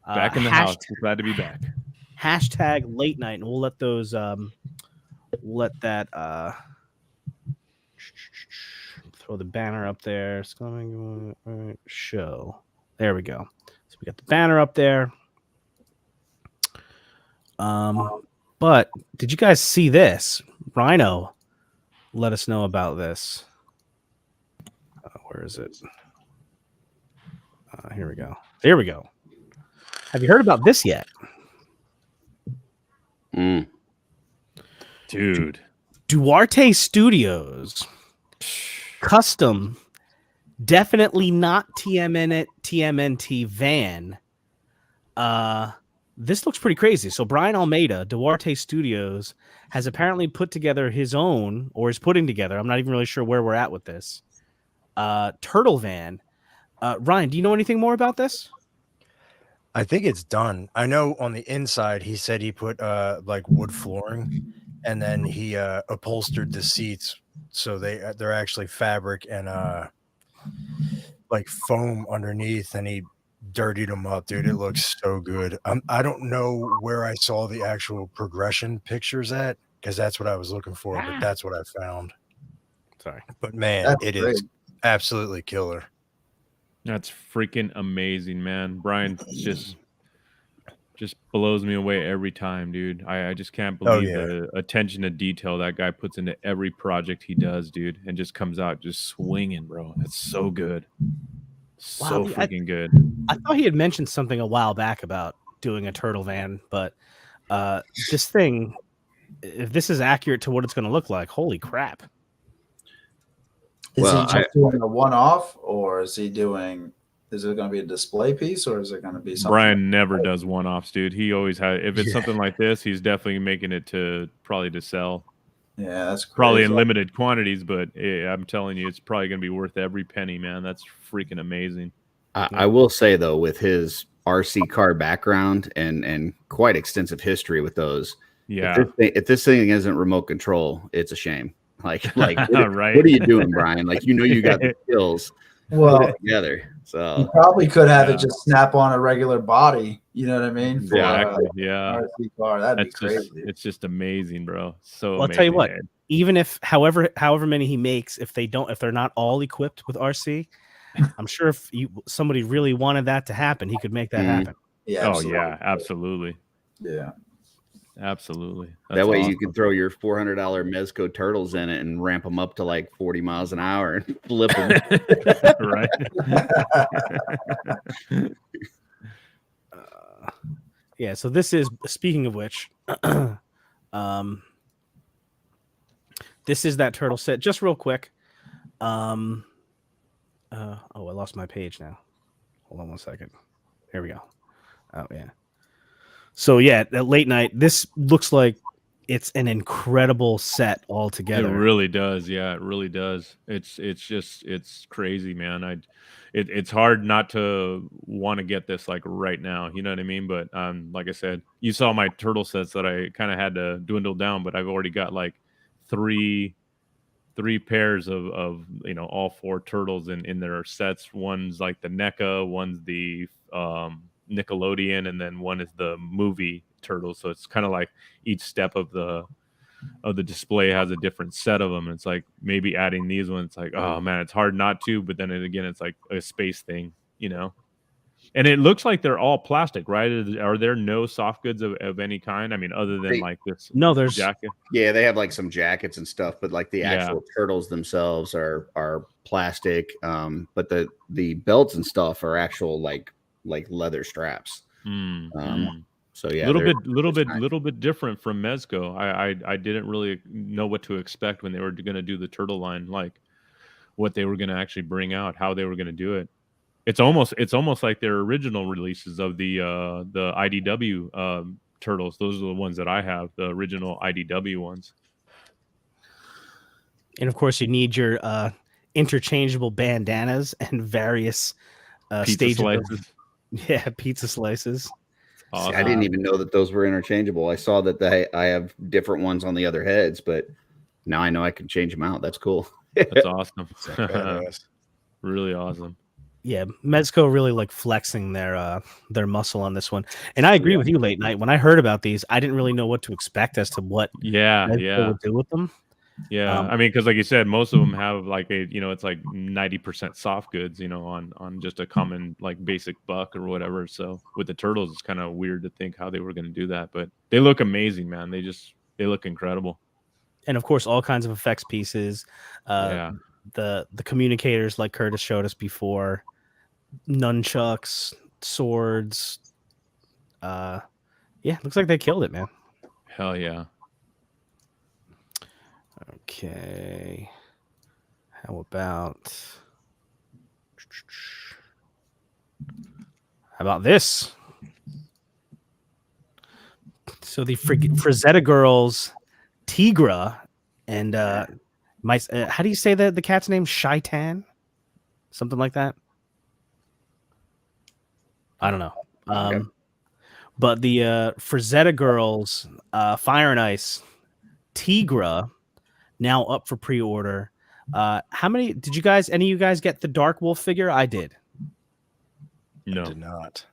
Back in the house. Glad to be back.
Hashtag late night, and we'll let those let that throw the banner up there. Skullman show. There we go. So we got the banner up there. But did you guys see this? Rhino let us know about this. Where is it? Here we go. There we go. Have you heard about this yet?
Dude.
Duarte Studios custom, definitely not TMNT van. This looks pretty crazy. So Brian Almeida, Duarte Studios, has apparently put together his own, or is putting together, I'm not even really sure where we're at with this, turtle van. Ryan, do you know anything more about this?
I think it's done. I know on the inside he said he put like wood flooring, and then he upholstered the seats so they're actually fabric and like foam underneath, and he dirtied them up, dude. It looks so good. I don't know where I saw the actual progression pictures at, because that's what I was looking for, but that's what I found.
Sorry.
But man,
That's
it
great.
is absolutely killer.
That's freaking amazing, man. Brian just blows me away every time, dude. I just can't believe the attention to detail that guy puts into every project he does, dude, and just comes out just swinging, bro. That's so good. So
Wow,
freaking good.
I thought he had mentioned something a while back about doing a turtle van, but this thing, if this is accurate to what it's going to look like, holy crap.
Is
Well,
he just doing a one-off, or is it going to be a display piece, or is it going to be something?
Brian never does one-offs, dude. He always has. If it's something like this, he's definitely making it to sell.
Yeah, that's crazy.
Probably in limited quantities, but I'm telling you, it's probably going to be worth every penny, man. That's freaking amazing.
I will say though, with his RC car background and quite extensive history with those,
Yeah.
if this thing isn't remote control, it's a shame. Like what,
Right.
what are you doing, Brian? Like, you got the skills
Well,
together.
you
So
probably could have
Yeah.
it just snap on a regular body. You know what I mean? For
Exactly. Yeah.
an RC car, that'd be
That's
crazy.
it's just amazing, bro. So
Well, I'll tell you what,
amazing.
even if however many he makes, if they're not all equipped with RC, I'm sure if somebody really wanted that to happen, he could make that happen.
Yeah.
Oh
absolutely.
yeah, absolutely.
Yeah.
Absolutely.
that way
awesome.
you can throw your $400 Mezco turtles in it and ramp them up to like 40 miles an hour and flip them.
Right.
Yeah, so this is, speaking of which, this is that turtle set. Just real quick. Oh, I lost my page now. Hold on one second. Here we go. Oh yeah. So yeah, at late night, this looks like it's an incredible set altogether.
It really does. Yeah, it really does. It's crazy, man. It's hard not to want to get this like right now. You know what I mean? But like I said, you saw my turtle sets that I kind of had to dwindle down, but I've already got like three pairs of all four turtles in their sets. One's like the NECA, one's the Nickelodeon, and then one is the movie turtle. So it's kind of like each step of the display has a different set of them. It's like maybe adding these ones, it's like, oh man, it's hard not to, but then again, it's like a space thing, and it looks like they're all plastic, right? Are there no soft goods of any kind? I mean, other than like this
No, there's
jacket.
Yeah, they have like some jackets and stuff, but like the
Yeah.
actual turtles themselves are plastic. But the belts and stuff are actual like leather straps. So yeah,
little bit different from Mezco. I didn't really know what to expect when they were going to do the turtle line, like what they were going to actually bring out, how they were going to do it. It's almost like their original releases of the IDW turtles. Those are the ones that I have, the original IDW ones.
And of course, you need your interchangeable bandanas and various
Pizza
stages.
slices.
Yeah, pizza slices.
See, I didn't
Awesome.
even know that those were interchangeable. I saw that I have different ones on the other heads, but now I know I can change them out. That's cool.
That's awesome.
So badass.
Really awesome.
Yeah, Mezco really like flexing their muscle on this one. And I agree with you, Late Night. When I heard about these, I didn't really know what to expect as to what
Yeah,
Mezco
yeah,
would do with them.
yeah.
Um,
I mean, because like you said, most of them have like a, it's like 90% soft goods, on just a common like basic buck or whatever. So with the turtles, it's kind of weird to think how they were going to do that, but they look amazing, man. They look incredible.
and of course, all kinds of effects pieces.
Yeah.
The communicators, like Curtis showed us before, nunchucks, swords. Yeah, looks like they killed it, man.
Hell yeah.
Okay. How about this? So the Frazetta girls, Tigra, and how do you say the cat's name? Shaitan, something like that. I don't know.
Okay.
But the Frazetta girls, Fire and Ice, Tigra, now up for pre-order. How many did you guys? Any of you guys get the Dark Wolf figure? I did.
No.
Did not.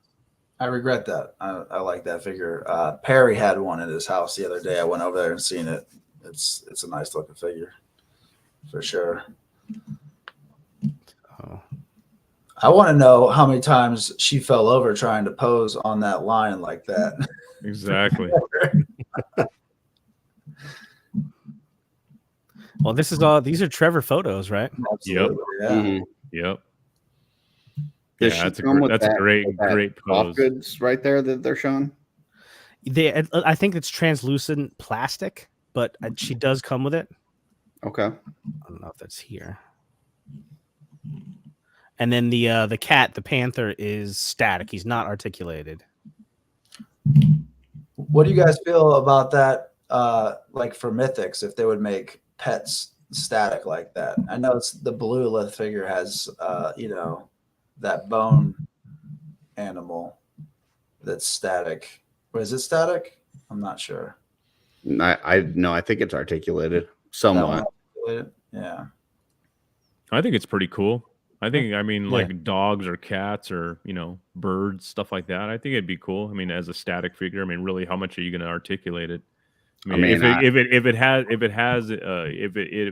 I regret that. I like that figure. Perry had one in his house the other day. I went over there and seen it. It's a nice looking figure, for sure.
Oh.
I want to know how many times she fell over trying to pose on that line like that.
Exactly.
Well, these are Trevor photos, right?
Absolutely, yeah.
Mhm.
Yep.
Does
Yeah,
she
that's a
come with
that's a
that-
great
with that
great
soft
pose.
goods right there that they're showing?
I think it's translucent plastic, but she does come with it.
Okay.
I don't know if that's here. And then the cat, the panther, is static. He's not articulated.
What do you guys feel about that? Like for Mythics, if they would make pets static like that. I know it's the blue Lith figure has that bone animal that's static. Or is it static? I'm not sure.
I no, I think it's articulated
That
somewhat.
one, yeah.
I think it's pretty cool. I mean,
Yeah.
like dogs or cats or birds, stuff like that. I think it'd be cool. I mean, as a static figure, I mean, really, how much are you going to articulate it? I mean, if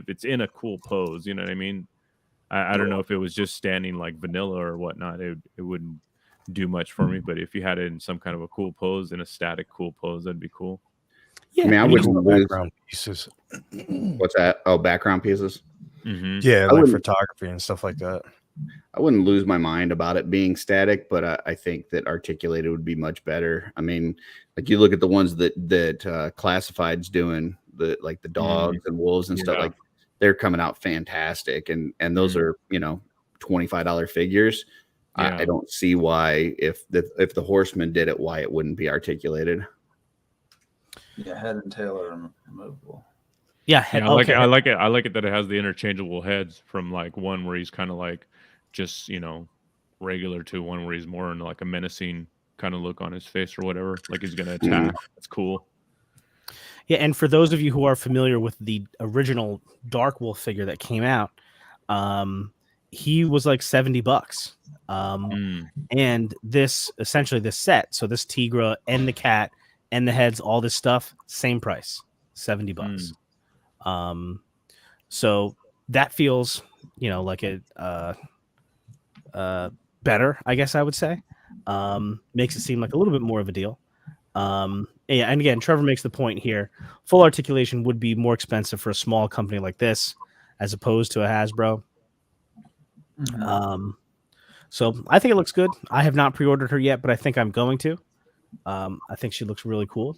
it's in a cool pose, you know what I mean. I don't know if it was just standing like vanilla or whatnot, it wouldn't do much for me. But if you had it in some kind of a cool pose, in a static cool pose, that'd be cool.
Yeah,
I mean, I
and you
wouldn't
can-
lose.
Background pieces.
What's that? Oh, background pieces.
Mm-hmm.
Yeah,
I
like
wouldn't-
photography and stuff like that.
I wouldn't lose my mind about it being static, but I think that articulated would be much better. I mean, like you look at the ones that Classified's doing, the dogs and wolves and stuff,
Yeah.
like they're coming out fantastic, and those are $25 figures.
Yeah.
I don't see why if the Horseman did it, why it wouldn't be articulated.
Yeah, head and tail are removable.
Yeah,
I like it. I like it. I like it that it has the interchangeable heads from like one where he's kind of like just regular to one where he's more in like a menacing kind of look on his face or whatever, like he's gonna attack. That's cool.
Yeah, and for those of you who are familiar with the original Dark Wolf figure that came out, he was like $70. And this set, so this Tigra and the cat and the heads, all this stuff, same price, $70. So that feels, like it better, I guess I would say. Makes it seem like a little bit more of a deal. Yeah, and again, Trevor makes the point here. Full articulation would be more expensive for a small company like this, as opposed to a Hasbro. So I think it looks good. I have not pre-ordered her yet, but I think I'm going to. I think she looks really cool.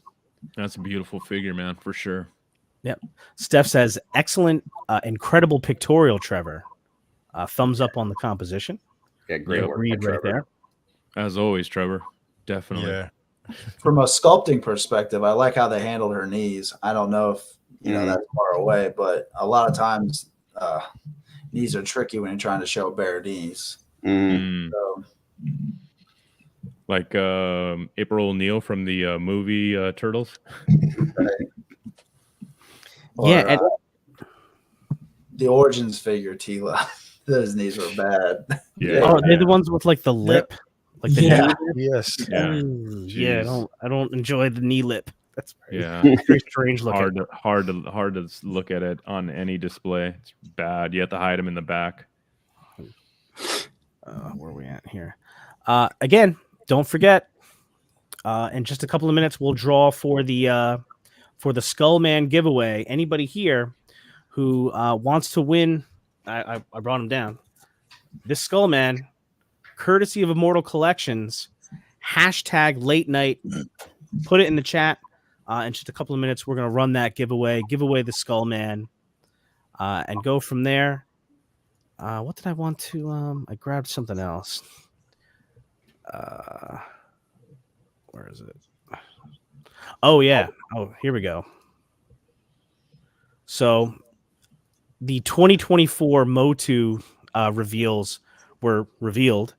That's a beautiful figure, man, for sure.
Yep. Steph says, excellent, incredible pictorial, Trevor. Thumbs up on the composition.
Yeah, great work,
Agreed right
Trevor.
there.
As always, Trevor. Definitely.
Yeah.
From a sculpting perspective, I like how they handled her knees. I don't know if that's far away, but a lot of times knees are tricky when you're trying to show bare knees.
Mhm.
So
like April O'Neil from the movie Turtles.
Yeah,
Or,
and-
the Origins figure, Tila. Those knees were bad.
Yeah.
Oh, they're the ones with like the lip, like the
Yeah.
knee lip?
Yes.
Yeah.
Ooh, yeah.
Jeez.
I don't enjoy the knee lip. That's
Yeah.
very strange looking.
hard to look at it on any display. It's bad. You have to hide them in the back.
Where are we at here? Again, don't forget. In just a couple of minutes, we'll draw for the Skullman giveaway. Anybody here who wants to win, I brought him down. This Skullman, courtesy of Immortal Collections, hashtag late night. Put it in the chat. In just a couple of minutes, we're gonna run that giveaway. Give away the Skullman, and go from there. What did I want to? I grabbed something else. Where is it? Oh yeah. Oh, here we go. So the 2024 Motu reveals were revealed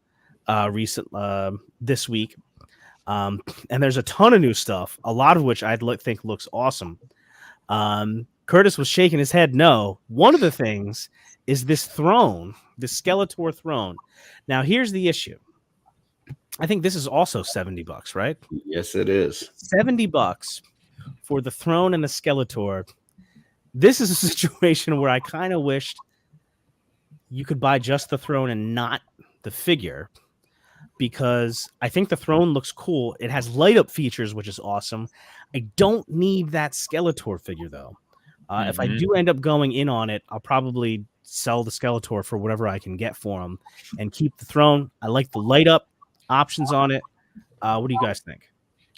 this week. And there's a ton of new stuff, a lot of which I think looks awesome. Curtis was shaking his head no. One of the things is this throne, the Skeletor throne. Now, here's the issue. I think this is also $70, right?
Yes, it is.
$70 for the throne and the Skeletor. This is a situation where I kind of wished you could buy just the throne and not the figure, because I think the throne looks cool. It has light up features, which is awesome. I don't need that Skeletor figure though. If I do end up going in on it, I'll probably sell the Skeletor for whatever I can get for him and keep the throne. I like the light up options on it. What do you guys think?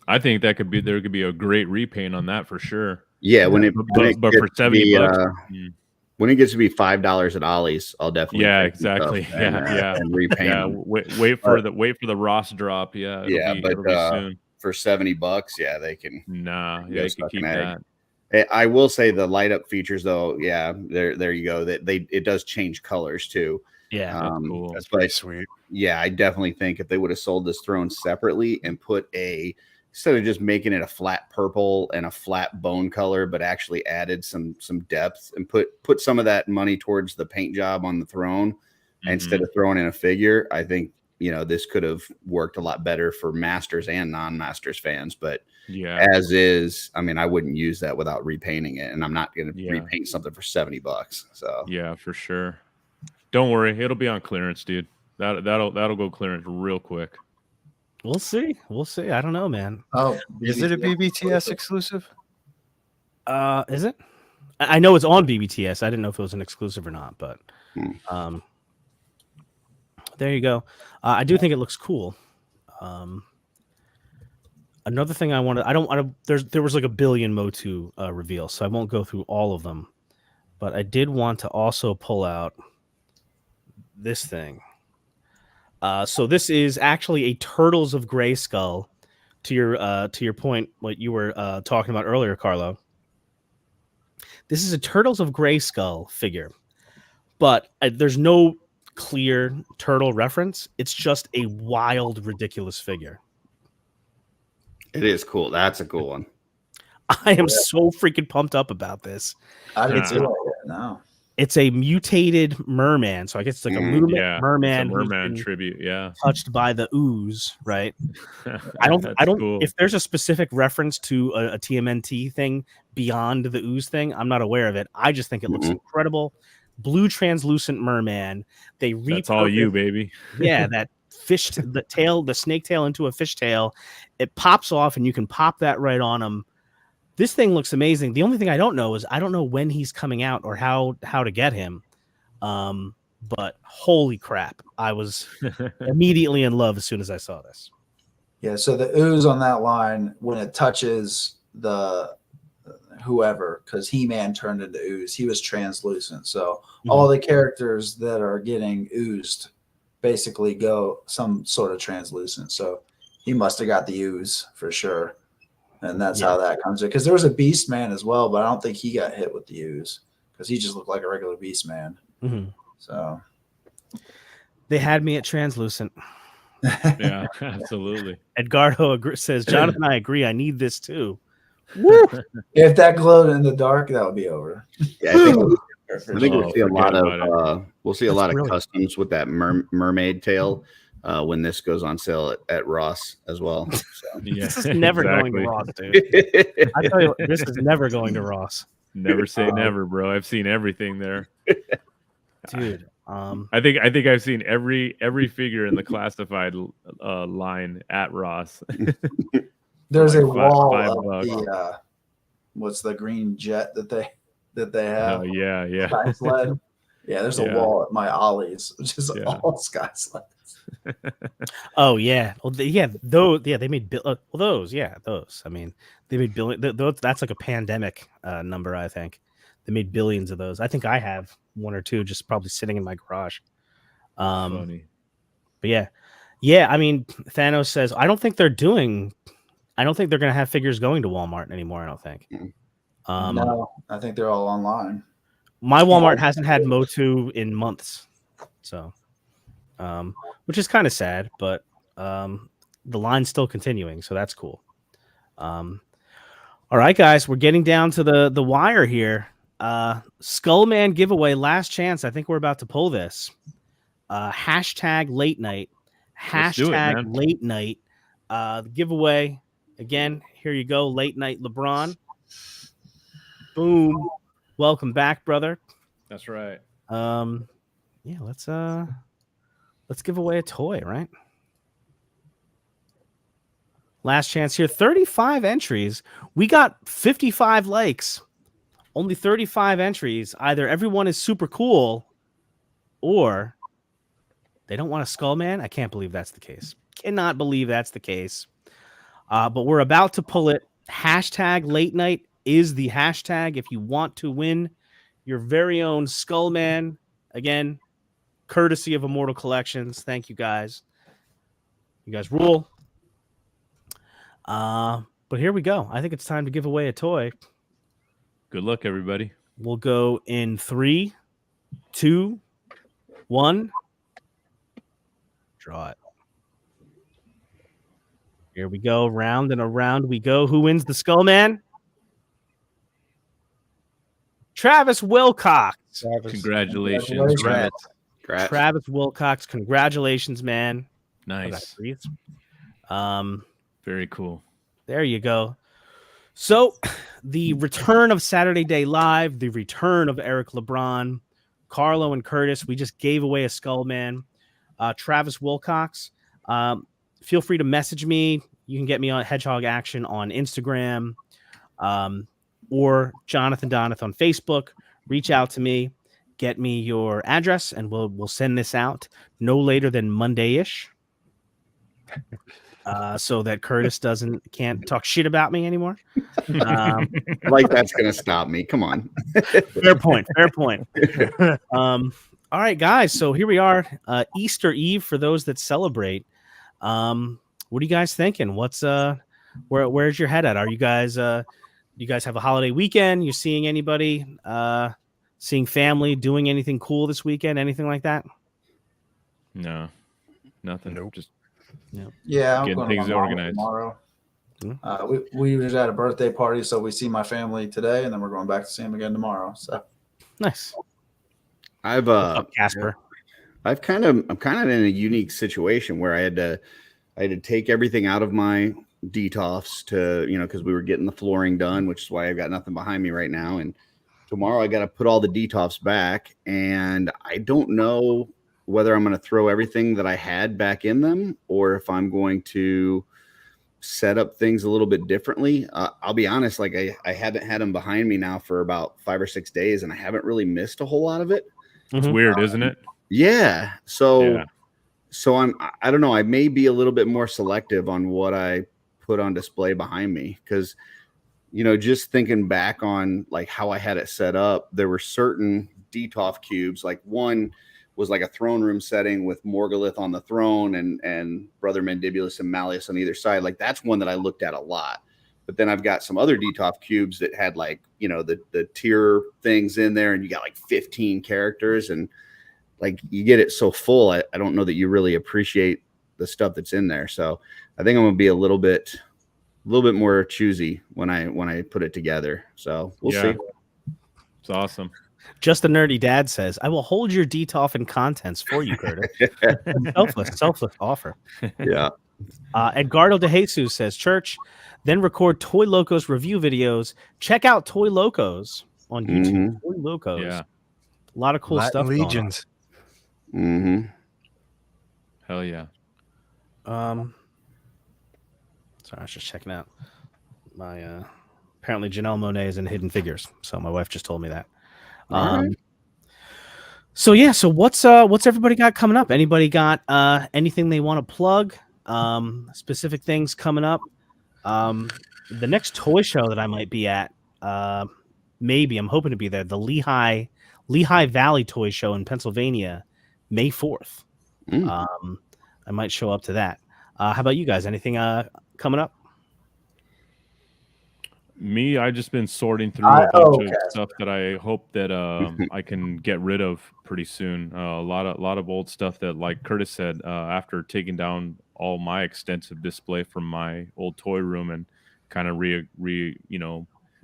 I think there could be a great repaint on that for sure.
Yeah, when it
But for
gets to be,
$70,
when it gets to be $5 at Ollie's, I'll definitely
Yeah,
pick some
exactly.
stuff and,
Yeah.
and repaint
yeah,
them.
wait for the Ross drop. Yeah, it'll be soon.
For $70, yeah, they can.
Nah,
go
yeah, they can
suck
keep
an egg.
that.
I will say the light up features though, yeah, there you go. That it does change colors too.
Yeah,
That's cool.
That's
but
pretty sweet.
yeah, I definitely think if they would have sold this throne separately and put instead of just making it a flat purple and a flat bone color, but actually added some depth and put some of that money towards the paint job on the throne instead of throwing in a figure, I think this could have worked a lot better for Masters and non-Masters fans. But
Yeah,
as is, I mean, I wouldn't use that without repainting it, and I'm not going to
Yeah.
repaint something for $70. So
yeah, for sure. Don't worry, it'll be on clearance, dude. That'll go clearance real quick.
we'll see. I don't know, man.
Oh,
Is it a BBTS exclusive?
Is it? I know it's on BBTS. I didn't know if it was an exclusive or not, but there you go. I do think it looks cool. Another thing there was like a billion Motu reveals, so I won't go through all of them, but I did want to also pull out this thing. So this is actually a Turtles of Grayskull. To your point, what you were talking about earlier, Carlo. This is a Turtles of Grayskull figure, but there's no clear turtle reference. It's just a wild, ridiculous figure.
it is cool. That's a cool one.
I am so freaking pumped up about this.
I didn't
Nah.
see it. No.
It's a mutated merman, so I guess it's like a
Yeah,
merman
it's a
who's
merman
been
tribute. Yeah,
touched by the ooze, right? I don't.
Cool.
If there's a specific reference to a TMNT thing beyond the ooze thing, I'm not aware of it. I just think it looks incredible. Blue translucent merman.
That's all you, baby.
Yeah, that the snake tail into a fish tail. It pops off, and you can pop that right on him. This thing looks amazing. The only thing I don't know is I don't know when he's coming out or how to get him. But holy crap, I was immediately in love as soon as I saw this.
Yeah, so the ooze on that line, when it touches the whoever, because He-Man turned into ooze, he was translucent. So all the characters that are getting oozed basically go some sort of translucent. So he must have got the ooze for sure. And that's how that comes in. Because there was a Beast Man as well, but I don't think he got hit with the ooze because he just looked like a regular Beast Man.
Mm-hmm.
So
they had me at translucent.
Yeah, absolutely.
Edgardo says, Jonathan, I agree. I need this too. Woo!
If that glowed in the dark, that would be over.
Yeah, I think
For
I think
sure.
we'll see a
forget
lot of
about it.
we'll see a
That's
lot of
brilliant.
customs with that mermaid tail when this goes on sale at Ross as well. So.
Yeah,
This is never going to
exactly.
Ross, dude. I tell you, what, this is never going to Ross,
Never say never, bro. I've seen everything there.
dude.
I think I've seen every figure in the classified line at Ross.
There's
Like
a wall
$5.
of the what's the green jet that they have?
Oh yeah.
Sky sled. Yeah, there's a
Yeah.
wall at my Ollie's, which is
Yeah.
all sky sleds.
Oh yeah, well, they made those. I mean, they made billion. That's like a pandemic number. I think they made billions of those. I think I have one or two just probably sitting in my garage.
Funny.
But yeah. I mean, Thanos says I don't think they're going to have figures going to Walmart anymore. I don't think.
No, I think they're all online.
My Walmart hasn't had Motu in months, so which is kind of sad, but the line's still continuing, so that's cool. All right, guys, we're getting down to the wire here. Skullman giveaway, last chance. I think we're about to pull this. Hashtag late night.
Let's do it,
Hashtag
man.
late night. The giveaway again. Here you go, late night LeBron. Boom. Welcome back, brother.
That's right.
Yeah, let's give away a toy, right? Last chance here. 35 entries. We got 55 likes. Only 35 entries. Either everyone is super cool or they don't want a Skullman. I can't believe that's the case. Cannot believe that's the case. But we're about to pull it. Hashtag late night is the hashtag if you want to win your very own Skullman. Again, courtesy of Immortal Collections. Thank you guys. You guys rule. But here we go. I think it's time to give away a toy.
Good luck, everybody.
We'll go in 3, 2, 1. Draw it. Here we go. Round and around we go. Who wins the Skullman? Travis Wilcox.
Congratulations.
Congratulations.
Congrats.
Travis Wilcox. Congratulations, man.
Nice. Very cool.
There you go. So, the return of Saturday Day Live, the return of Eric LeBron, Carlo and Curtis. We just gave away a Skullman. Travis Wilcox. Feel free to message me. You can get me on Hedgehog Action on Instagram, or Jonathan Donath on Facebook. Reach out to me. Get me your address, and we'll send this out no later than Monday-ish. So that Curtis can't talk shit about me anymore.
Like that's gonna stop me. Come on.
Fair point. All right, guys. So here we are, Easter Eve for those that celebrate. What are you guys thinking? What's where's your head at? Are you guys you guys have a holiday weekend? You seeing anybody? Seeing family? Doing anything cool this weekend? Anything like that?
No, nothing.
Nope.
Just
Yeah, I'm
Getting
going to
things
my mom
organized.
tomorrow.
Hmm.
We just had a birthday party, so we see my family today, and then we're going back to see them again tomorrow. So
Nice.
I've
What's up, Casper?
I'm kind of in a unique situation where I had to take everything out of my detofs to, because we were getting the flooring done, which is why I've got nothing behind me right now. And tomorrow I got to put all the detofs back, and I don't know whether I'm going to throw everything that I had back in them or if I'm going to set up things a little bit differently. I'll be honest, like I haven't had them behind me now for about 5 or 6 days, and I haven't really missed a whole lot of it.
it's
Mhm.
weird, isn't it?
Yeah. So
Yeah.
I don't know. I may be a little bit more selective on what I put on display behind me, because, just thinking back on like how I had it set up, there were certain Detof cubes. Like one was like a throne room setting with Morgulith on the throne and Brother Mandibulus and Malleus on either side. Like that's one that I looked at a lot. But then I've got some other Detof cubes that had like, the tier things in there, and you got like 15 characters, and like you get it so full. I don't know that you really appreciate the stuff that's in there. So I think I'm gonna be a little bit more choosy when I put it together. So we'll see.
It's awesome.
Just a nerdy dad says, "I will hold your DTOF and contents for you, Curtis." selfless offer.
Yeah.
Edgardo de Jesus says, "Church, then record Toy Locos review videos. Check out Toy Locos on YouTube. Toy Locos,
Yeah.
a lot of cool
Latin
stuff. going on.
Legions.
Mm-hmm.
Hell yeah.
Sorry, I was just checking out my. Apparently, Janelle Monáe is in Hidden Figures, so my wife just told me that.
All right.
So yeah, so what's everybody got coming up? Anybody got anything they want to plug? Specific things coming up. The next toy show that I might be at, maybe I'm hoping to be there. The Lehigh Valley Toy Show in Pennsylvania, May 4th. I might show up to that. How about you guys? Anything coming up?
Me, I just been sorting through a bunch of stuff that I hope that I can get rid of pretty soon. A lot of old stuff that, like Curtis said, after taking down all my extensive display from my old toy room and kind of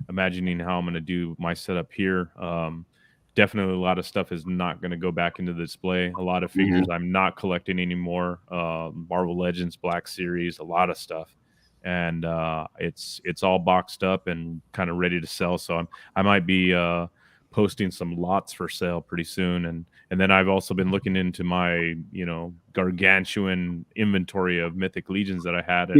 imagining how I'm going to do my setup here. Definitely a lot of stuff is not going to go back into the display. A lot of figures I'm not collecting anymore. Marvel Legends, Black Series, a lot of stuff. And it's all boxed up and kind of ready to sell. So I might be posting some lots for sale pretty soon. And then I've also been looking into my gargantuan inventory of Mythic Legions that I had,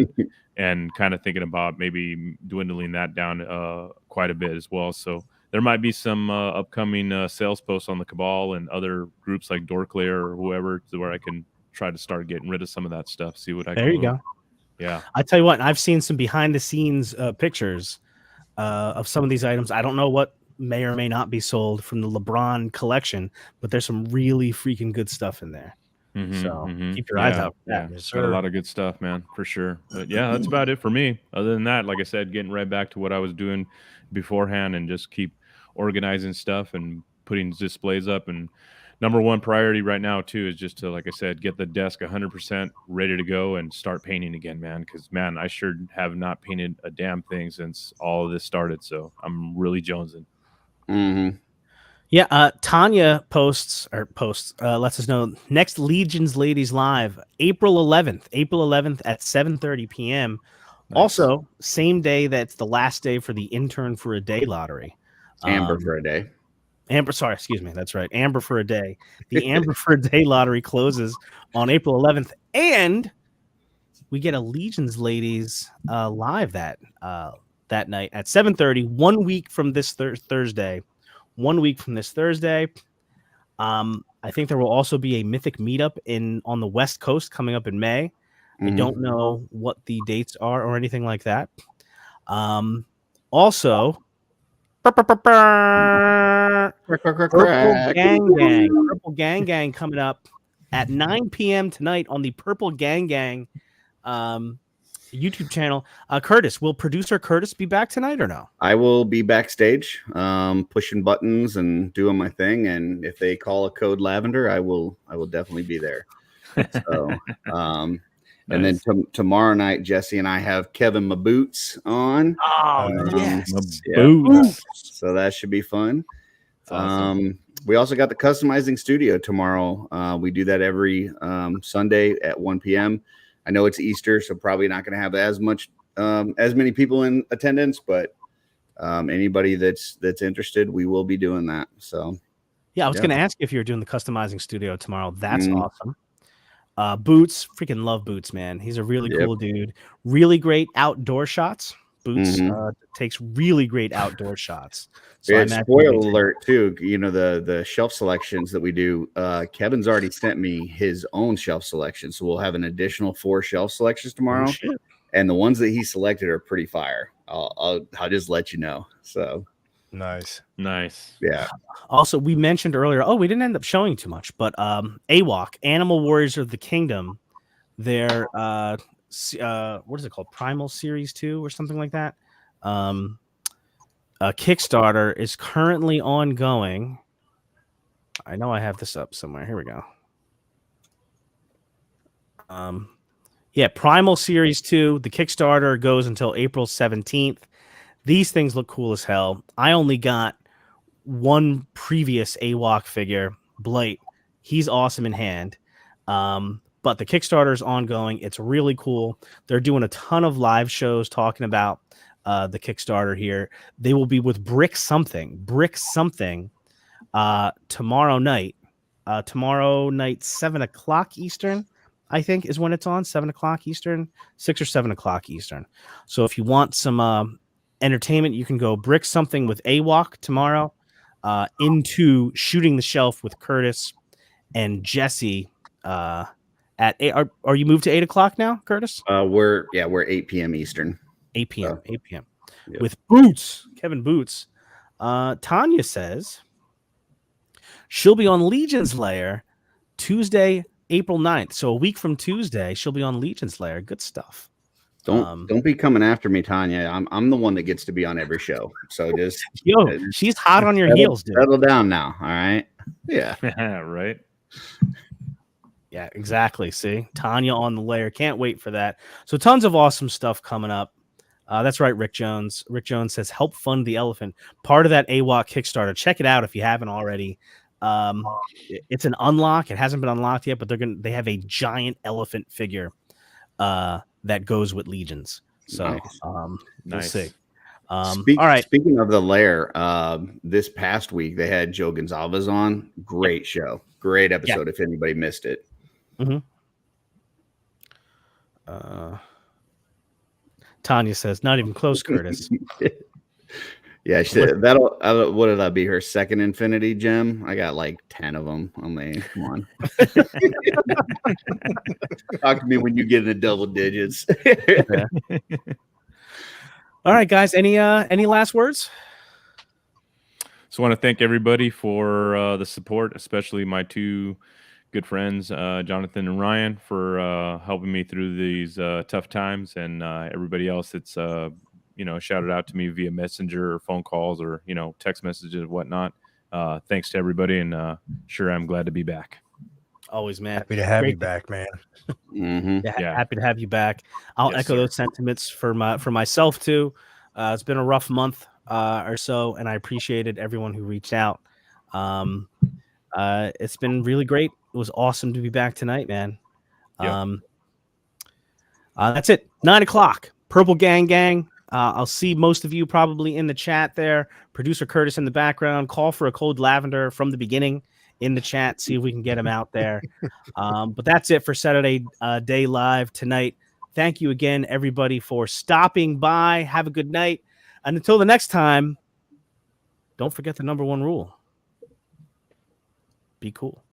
and kind of thinking about maybe dwindling that down quite a bit as well. So there might be some upcoming sales posts on the Cabal and other groups like Dorklayer or whoever, to where I can try to start getting rid of some of that stuff. See what I can.
There you go.
Yeah,
I tell you what, I've seen some behind the scenes pictures of some of these items. I don't know what may or may not be sold from the LeBron collection, but there's some really freaking good stuff in there. So keep your eyes out for that.
Yeah, it's got a lot of good stuff, man, for sure. But yeah, that's about it for me. Other than that, like I said, getting right back to what I was doing beforehand and just keep organizing stuff and putting displays up. And number one priority right now too is just to, like I said, get the desk 100% ready to go and start painting again, man. Because man, I sure have not painted a damn thing since all of this started. So I'm really jonesing.
Yeah, Tanya lets us know next Legions Ladies Live, April 11th at 7:30 p.m. Nice. Also, same day that's the last day for the Intern for a Day lottery.
Amber for a Day.
Excuse me. That's right. Amber for a Day. The Amber for a Day lottery closes on April 11th, and we get a Legions Ladies live that night at 7:30. 1 week from this Thursday. 1 week from this Thursday. I think there will also be a Mythic meetup on the West Coast coming up in May. I don't know what the dates are or anything like that. Also, Purple Gang Gang coming up at 9 p.m. tonight on the Purple Gang Gang YouTube channel. Curtis, will producer Curtis be back tonight or no?
I will be backstage, pushing buttons and doing my thing. And if they call a code Lavender, I will definitely be there. So, nice. And then tomorrow night, Jesse and I have Kevin Maboots on.
Oh, yes.
Maboots. So that should be fun. Awesome. We also got the customizing studio tomorrow. We do that every Sunday at 1 p.m. I know it's Easter, so probably not going to have as many people in attendance, but anybody that's interested, we will be doing that. So,
yeah, I was going to ask you if you're doing the customizing studio tomorrow. That's awesome. Boots, freaking love Boots, man. He's a really cool dude. Really great outdoor shots. Boots takes really great outdoor shots. So
yeah, spoiler alert too. The shelf selections that we do. Kevin's already sent me his own shelf selection, so we'll have an additional 4 shelf selections tomorrow. And the ones that he selected are pretty fire. I'll just let you know. So
nice.
Yeah.
Also, we mentioned earlier. Oh, we didn't end up showing too much, but AWOC, Animal Warriors of the Kingdom. Their what is it called? Primal Series 2 or something like that. Kickstarter is currently ongoing. I know I have this up somewhere. Here we go. Yeah, Primal Series 2, the Kickstarter goes until April 17th. These things look cool as hell. I only got one previous AWOC figure, Blight. He's awesome in hand. But the Kickstarter is ongoing. It's really cool. They're doing a ton of live shows talking about the Kickstarter here. They will be with Brick Something tomorrow night. Tomorrow night, 7 o'clock Eastern, I think is when it's on. 7 o'clock Eastern, 6 or 7 o'clock Eastern. So if you want some entertainment, you can go Brick Something with AWOC tomorrow into Shooting the Shelf with Curtis and Jesse at 8. Are you moved to 8 o'clock now, Curtis?
We're 8 p.m. Eastern.
8 p.m. 8 p.m.
Yeah.
With Boots, Kevin Boots. Tanya says she'll be on Legion's Lair Tuesday, April 9th. So a week from Tuesday, she'll be on Legion's Lair. Good stuff.
Don't be coming after me, Tanya. I'm the one that gets to be on every show. So just
she's hot on your heels, dude.
Settle down now. All right. Yeah.
Right.
Yeah, exactly. See, Tanya on the lair. Can't wait for that. So tons of awesome stuff coming up. That's right, Rick Jones. Rick Jones says, help fund the elephant. Part of that AWOC Kickstarter. Check it out if you haven't already. It's an unlock. It hasn't been unlocked yet, but they have a giant elephant figure that goes with Legions. So
Nice.
We'll
Nice.
see. All right.
Speaking of the lair, this past week they had Joe Gonzalez on. Great show. Great episode if anybody missed it.
Tanya says, not even close, Curtis.
Yeah, what did that be? Her second Infinity Gem? I got like 10 of them. I mean, come on. Talk to me when you get into double digits.
All right, guys. Any last words?
So I want to thank everybody for the support, especially my two good friends, Jonathan and Ryan, for helping me through these tough times, and everybody else that's shouted out to me via messenger or phone calls or text messages and whatnot. Thanks to everybody, and sure, I'm glad to be back.
Always, man.
Happy to have
Great.
you back, man.
Mhm.
Yeah, happy to have you back. I'll
Yes,
echo
sir.
those sentiments for myself too. It's been a rough month or so, and I appreciated everyone who reached out. It's been really great. It was awesome to be back tonight, man.
Yeah.
That's it. 9 o'clock. Purple Gang. I'll see most of you probably in the chat there. Producer Curtis in the background. Call for a Cold Lavender from the beginning in the chat. See if we can get him out there. But that's it for Saturday Day Live tonight. Thank you again, everybody, for stopping by. Have a good night. And until the next time, don't forget the number one rule. Be cool.